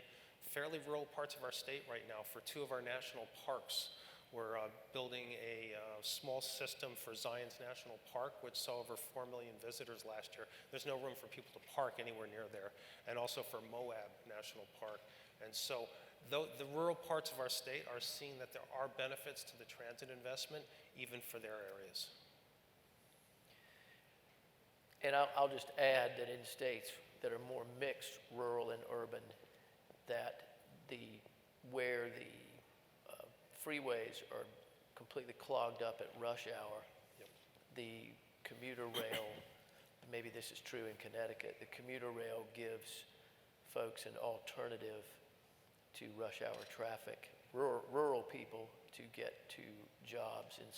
fairly rural parts of our state right now. For two of our national parks, we're building a small system for Zion's National Park, which saw over 4 million visitors last year. There's no room for people to park anywhere near there. And also for Moab National Park. And so the rural parts of our state are seeing that there are benefits to the transit investment, even for their areas. And I'll just add that in states that are more mixed, rural and urban, that where the freeways are completely clogged up at rush hour, Yep. the commuter rail, maybe this is true in Connecticut, the commuter rail gives folks an alternative to rush hour traffic, rural people to get to jobs in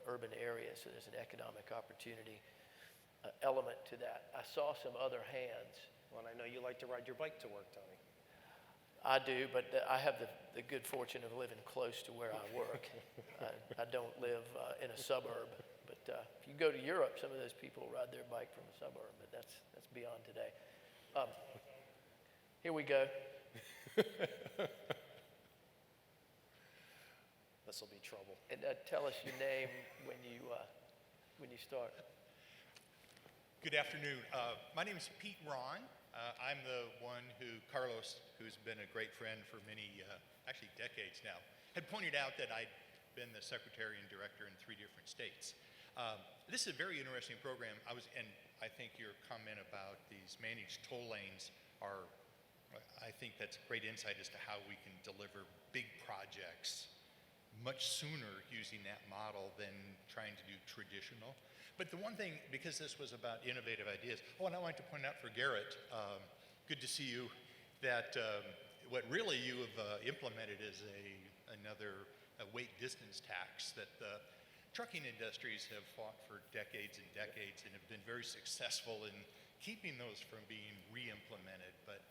urban areas. So there's an economic opportunity element to that. I saw some other hands. Well, I know you like to ride your bike to work, Tony. I do, but I have the good fortune of living close to where I work. I don't live in a suburb, but if you go to Europe, some of those people ride their bike from a suburb, but that's beyond today. Here we go. This will be trouble. And tell us your name when you start. Good afternoon. My name is Pete Ron. I'm the one who Carlos, who's been a great friend for many, actually decades now, had pointed out that I'd been the secretary and director in 3 different states. This is a very interesting program. And I think your comment about these managed toll lanes I think that's great insight as to how we can deliver big projects much sooner using that model than trying to do traditional. But the one thing, because this was about innovative ideas, and I wanted to point out for Garrett, good to see you, that what really you have implemented is another weight distance tax that the trucking industries have fought for decades and decades and have been very successful in keeping those from being re-implemented. But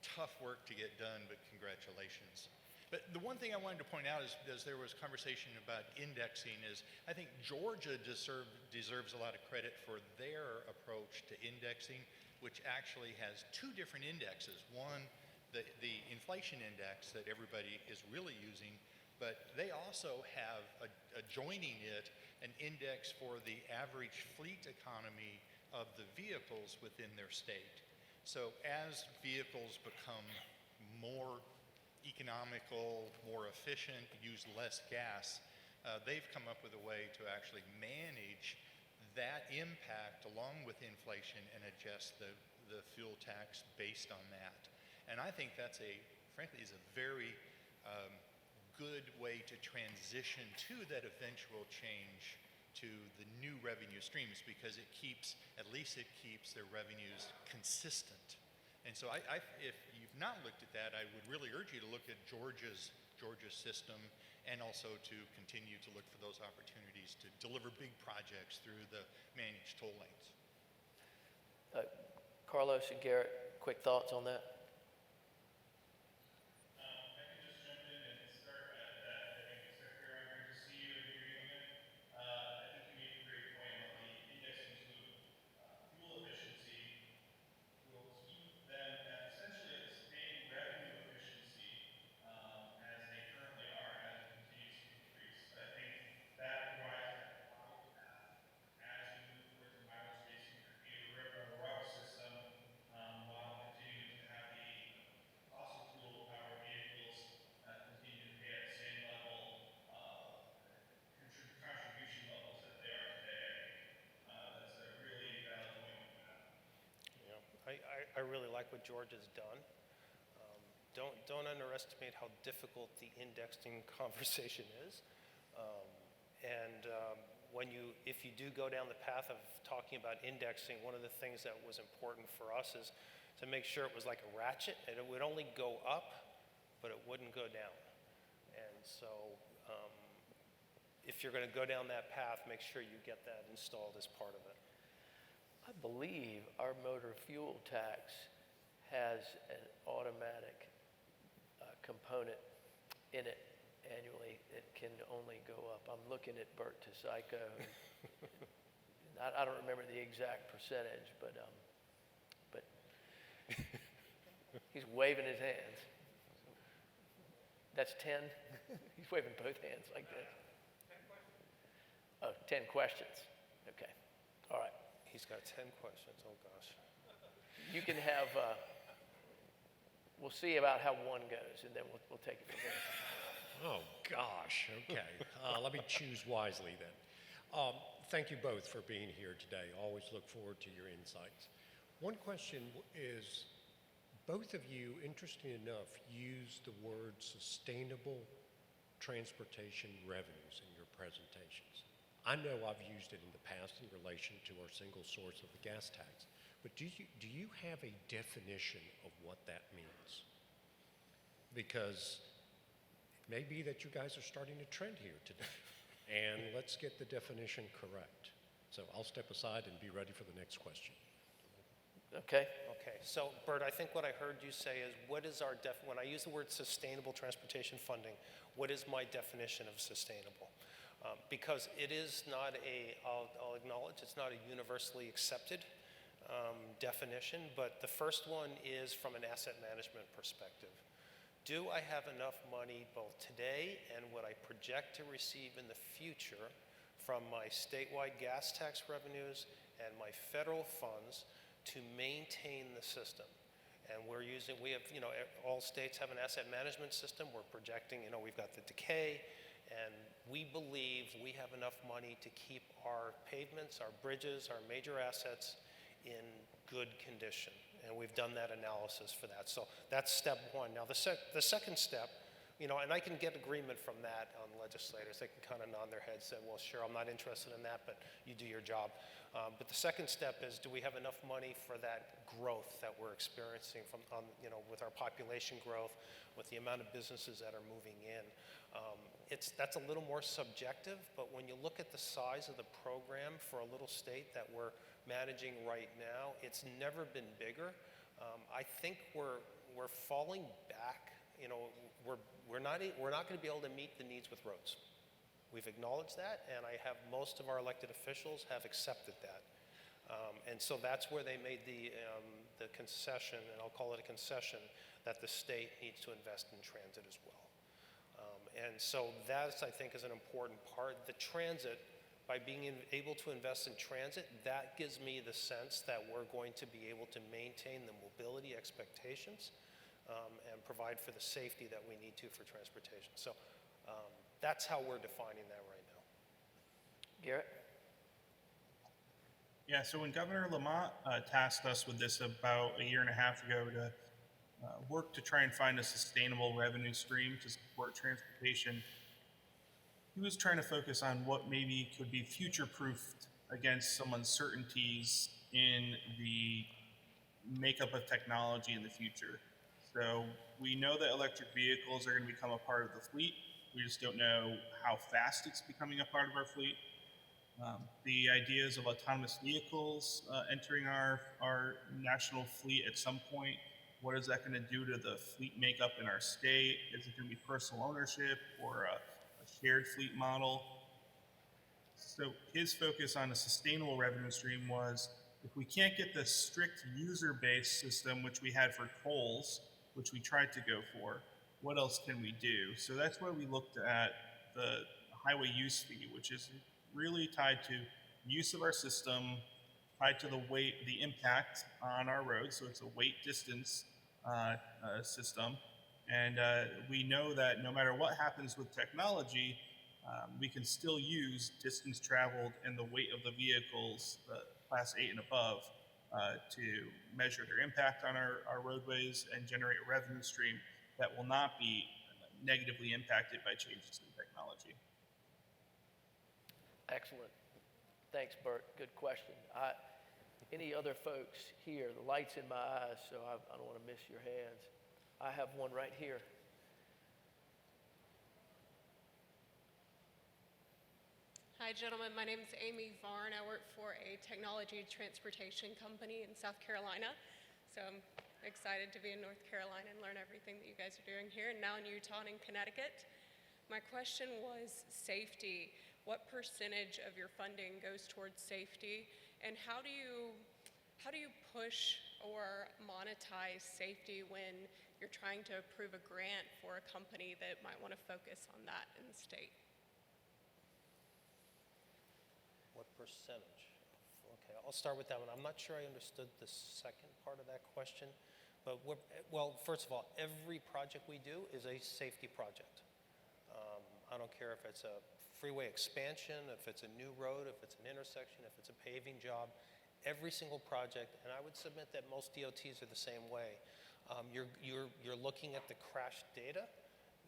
tough work to get done, but congratulations. But the one thing I wanted to point out is, as there was conversation about indexing, is I think Georgia deserves a lot of credit for their approach to indexing, which actually has 2 different indexes. One, the inflation index that everybody is really using, but they also have adjoining it an index for the average fleet economy of the vehicles within their state. So as vehicles become more economical, more efficient, use less gas, they've come up with a way to actually manage that impact along with inflation and adjust the fuel tax based on that. And I think that's frankly, is a very good way to transition to that eventual change to the new revenue streams, because it keeps their revenues consistent. And so if you've not looked at that, I would really urge you to look at Georgia's system, and also to continue to look for those opportunities to deliver big projects through the managed toll lanes. Carlos and Garrett, quick thoughts on that? I really like what George has done. Don't underestimate how difficult the indexing conversation is. If you do go down the path of talking about indexing, one of the things that was important for us is to make sure it was like a ratchet, and it would only go up, but it wouldn't go down. And so if you're going to go down that path, make sure you get that installed as part of it. I believe our motor fuel tax has an automatic component in it annually. It can only go up. I'm looking at Bert Tysico. I don't remember the exact percentage, but he's waving his hands. That's 10? He's waving both hands like this. 10 questions. Okay. All right. He's got 10 questions. Oh, gosh. You can have, we'll see about how one goes, and then we'll take it from there. Oh, gosh. Okay. Let me choose wisely then. Thank you both for being here today. Always look forward to your insights. One question is, both of you, interesting enough, use the word sustainable transportation revenues in your presentations. I know I've used it in the past in relation to our single source of the gas tax, but do you have a definition of what that means? Because it may be that you guys are starting a trend here today, and let's get the definition correct. So I'll step aside and be ready for the next question. Okay. Okay, so Bert, I think what I heard you say is, what is our when I use the word sustainable transportation funding, what is my definition of sustainable? because it is not I'll acknowledge, it's not a universally accepted definition, but the first one is from an asset management perspective. Do I have enough money both today and what I project to receive in the future from my statewide gas tax revenues and my federal funds to maintain the system? And we have, all states have an asset management system. We're projecting, we've got the decay, and we believe we have enough money to keep our pavements, our bridges, our major assets in good condition. And we've done that analysis for that. So that's step one. Now, the second step, and I can get agreement from that on legislators. They can kind of nod their heads, say, well, sure, I'm not interested in that, but you do your job. But the second step is, do we have enough money for that growth that we're experiencing with our population growth, with the amount of businesses that are moving in? That's a little more subjective, but when you look at the size of the program for a little state that we're managing right now, it's never been bigger. I think we're falling back. We're not going to be able to meet the needs with roads. We've acknowledged that, and I have most of our elected officials have accepted that. And so that's where they made the concession, and I'll call it a concession, that the state needs to invest in transit as well. And so that, I think, is an important part. The transit, by being able to invest in transit, that gives me the sense that we're going to be able to maintain the mobility expectations and provide for the safety that we need to for transportation. So that's how we're defining that right now. Garrett? Yeah, so when Governor Lamont tasked us with this about a year and a half ago to work to try and find a sustainable revenue stream to support transportation, he was trying to focus on what maybe could be future-proofed against some uncertainties in the makeup of technology in the future. So we know that electric vehicles are going to become a part of the fleet. We just don't know how fast it's becoming a part of our fleet. The ideas of autonomous vehicles entering our national fleet at some point, what is that going to do to the fleet makeup in our state? Is it going to be personal ownership or a shared fleet model? So his focus on a sustainable revenue stream was, if we can't get the strict user-based system, which we had for tolls, which we tried to go for, what else can we do? So that's where we looked at the highway use fee, which is really tied to use of our system, tied to the weight, the impact on our roads. So it's a weight distance system. And we know that no matter what happens with technology, we can still use distance traveled and the weight of the vehicles, class 8 and above, to measure their impact on our roadways and generate a revenue stream that will not be negatively impacted by changes in technology. Excellent. Thanks, Bert. Good question. Any other folks here? The light's in my eyes, so I don't want to miss your hands. I have one right here. Hi, gentlemen. My name is Amy Varn. I work for a technology transportation company in South Carolina. So I'm excited to be in North Carolina and learn everything that you guys are doing here, and now in Utah and in Connecticut. My question was safety. What percentage of your funding goes towards safety, and how do you push or monetize safety when you're trying to approve a grant for a company that might want to focus on that in the state? What percentage? Okay, I'll start with that one. I'm not sure I understood the second part of that question, but well, first of all, every project we do is a safety project. I don't care if it's a freeway expansion, if it's a new road, if it's an intersection, if it's a paving job, every single project, and I would submit that most DOTs are the same way. You're looking at the crash data,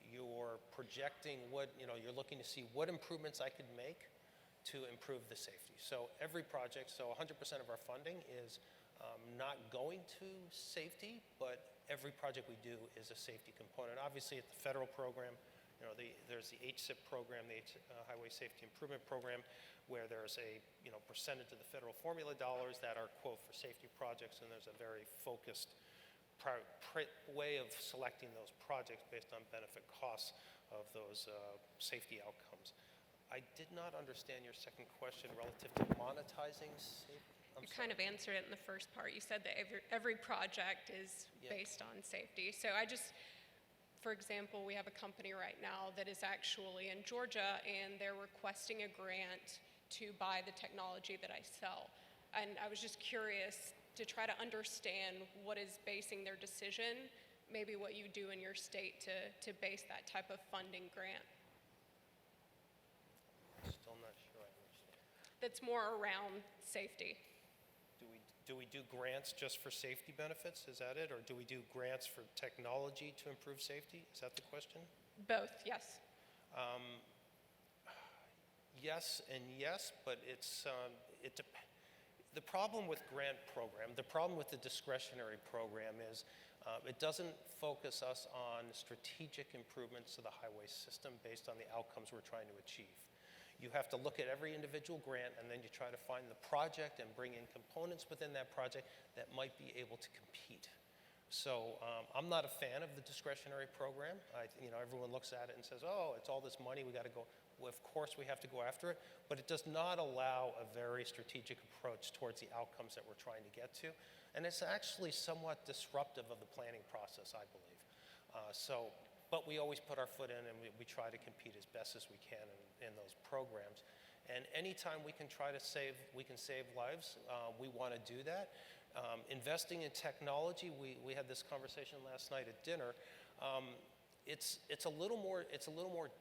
you're projecting you're looking to see what improvements I could make to improve the safety. So every project, so 100% of our funding is not going to safety, but every project we do is a safety component. Obviously at the federal program, there's the HSIP program, the Highway Safety Improvement Program, where there's a percentage of the federal formula dollars that are, quote, for safety projects, and there's a very focused way of selecting those projects based on benefit costs of those safety outcomes. I did not understand your second question relative to monetizing safety. You kind of answered it in the first part. You said that every project is based on safety. So for example, we have a company right now that is actually in Georgia, and they're requesting a grant to buy the technology that I sell. And I was just curious to try to understand what is basing their decision, maybe what you do in your state to base that type of funding grant. Still not sure I understand. That's more around safety. Do we do grants just for safety benefits? Is that it? Or do we do grants for technology to improve safety? Is that the question? Both, yes. Yes and yes, but the problem with grant program, the problem with the discretionary program is it doesn't focus us on strategic improvements to the highway system based on the outcomes we're trying to achieve. You have to look at every individual grant, and then you try to find the project and bring in components within that project that might be able to compete. So I'm not a fan of the discretionary program. Everyone looks at it and says, oh, it's all this money, we got to go. Well, of course we have to go after it, but it does not allow a very strategic approach towards the outcomes that we're trying to get to. And it's actually somewhat disruptive of the planning process, I believe. But we always put our foot in, and we try to compete as best as we can in those programs. And anytime we can save lives, we want to do that. Investing in technology, we had this conversation last night at dinner. It's a little more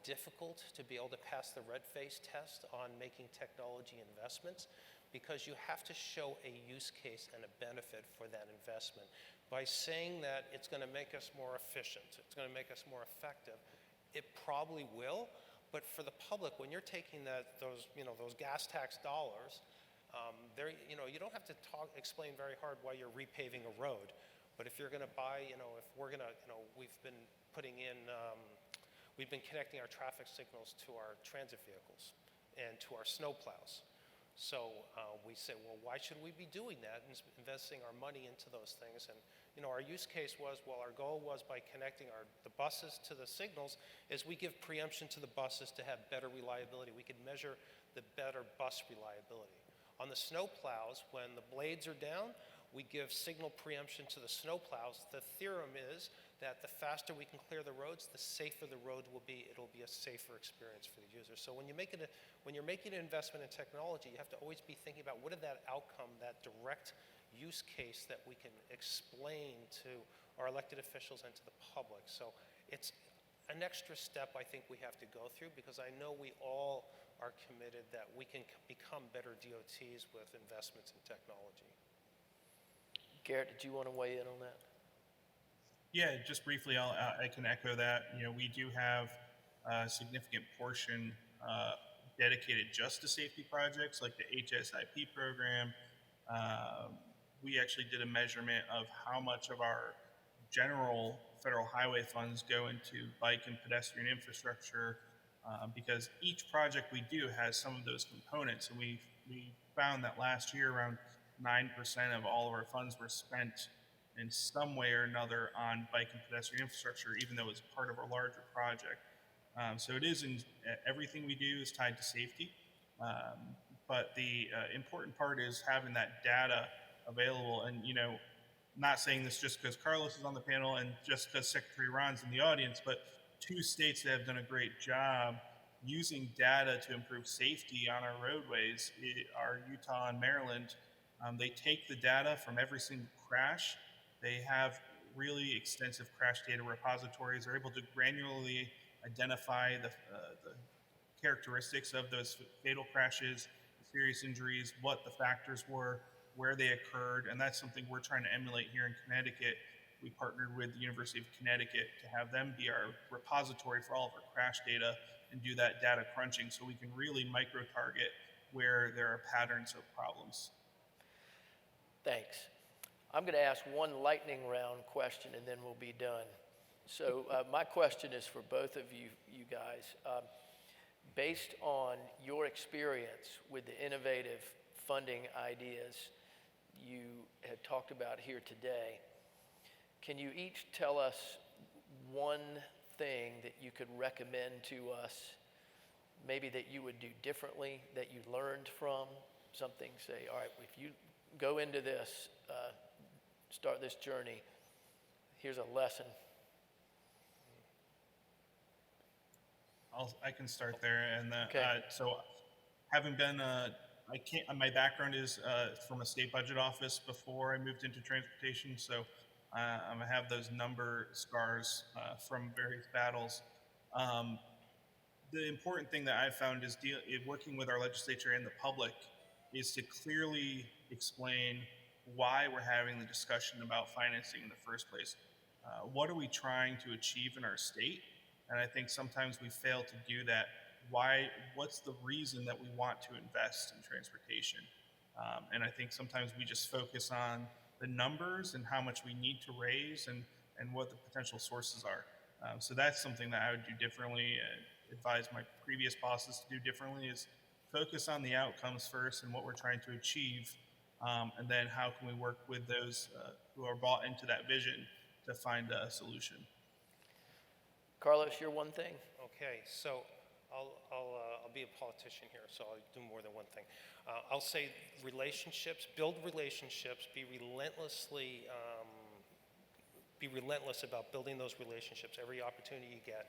difficult to be able to pass the red face test on making technology investments, because you have to show a use case and a benefit for that investment. By saying that it's going to make us more efficient, it's going to make us more effective, it probably will. But for the public, when you're taking those gas tax dollars, you don't have to explain very hard why you're repaving a road. But if you're going to buy, we've been connecting our traffic signals to our transit vehicles and to our snow plows. So we say, well, why should we be doing that and investing our money into those things? And our use case was, our goal was by connecting the buses to the signals, is we give preemption to the buses to have better reliability. We could measure the better bus reliability. On the snow plows, when the blades are down, we give signal preemption to the snow plows. The theorem is that the faster we can clear the roads, the safer the road will be. It'll be a safer experience for the user. So when you're making an investment in technology, you have to always be thinking about what is that outcome, that direct use case that we can explain to our elected officials and to the public. So it's an extra step I think we have to go through, because I know we all are committed that we can become better DOTs with investments in technology. Garrett, did you want to weigh in on that? Yeah, just briefly, I can echo that. We do have a significant portion dedicated just to safety projects, like the HSIP program. We actually did a measurement of how much of our general federal highway funds go into bike and pedestrian infrastructure, because each project we do has some of those components. And we found that last year around 9% of all of our funds were spent in some way or another on bike and pedestrian infrastructure, even though it's part of a larger project. So it is everything we do is tied to safety. But the important part is having that data available. And, not saying this just because Carlos is on the panel and just because Secretary Ron's in the audience, but two states that have done a great job using data to improve safety on our roadways are Utah and Maryland. They take the data from every single crash. They have really extensive crash data repositories. They're able to granularly identify the characteristics of those fatal crashes, serious injuries, what the factors were, where they occurred, and that's something we're trying to emulate here in Connecticut. We partnered with the University of Connecticut to have them be our repository for all of our crash data and do that data crunching so we can really micro-target where there are patterns of problems. Thanks. I'm going to ask one lightning round question, and then we'll be done. So my question is for both of you guys. Based on your experience with the innovative funding ideas you had talked about here today, can you each tell us one thing that you could recommend to us maybe that you would do differently, that you learned from, something, say, all right, if you go into this, start this journey, here's a lesson. I can start there, and Okay. so having been my background is from a state budget office before I moved into transportation, so I have those number scars from various battles. Um, the important thing that I've found is working with our legislature and the public is to clearly explain why we're having the discussion about financing in the first place. What are we trying to achieve in our state? And I think sometimes we fail to do that. What's the reason that we want to invest in transportation? And I think sometimes we just focus on the numbers and how much we need to raise and what the potential sources are. So that's something that I would do differently and advise my previous bosses to do differently, is focus on the outcomes first and what we're trying to achieve. And then how can we work with those who are bought into that vision to find a solution. Carlos, your one thing? Okay, so I'll be a politician here, so I'll do more than one thing. I'll say relationships, build relationships, be relentless about building those relationships every opportunity you get,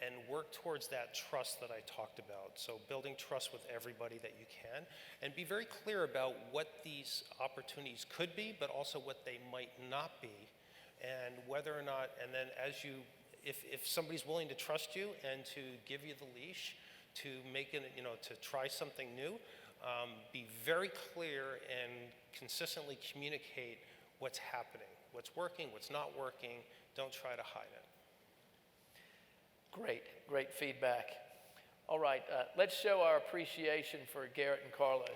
and work towards that trust that I talked about. So building trust with everybody that you can, and be very clear about what these opportunities could be, but also what they might not be, and whether or not, and then if somebody's willing to trust you and to give you the leash to make it, to try something new, be very clear and consistently communicate what's happening, what's working, what's not working. Don't try to hide it. Great feedback. All right, let's show our appreciation for Garrett and Carlos.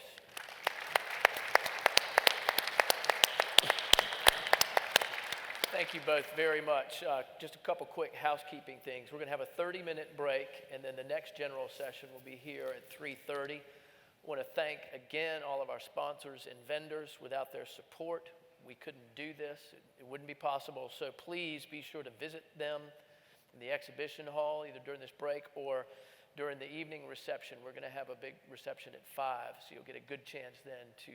Thank you both very much. Just a couple quick housekeeping things. We're going to have a 30-minute break, and then the next general session will be here at 3:30. I want to thank again all of our sponsors and vendors. Without their support, we couldn't do this. It wouldn't be possible. So please be sure to visit them in the exhibition hall, either during this break or during the evening reception. We're going to have a big reception at 5, so you'll get a good chance then to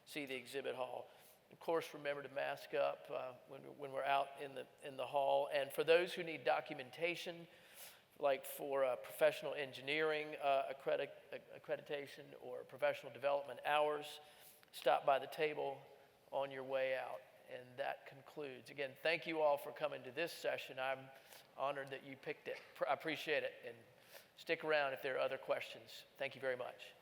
see the exhibit hall. Of course, remember to mask up when we're out in the hall. And for those who need documentation, like for professional engineering accreditation or professional development hours, stop by the table on your way out. And that concludes. Again, thank you all for coming to this session. I'm honored that you picked it. I appreciate it. And stick around if there are other questions. Thank you very much.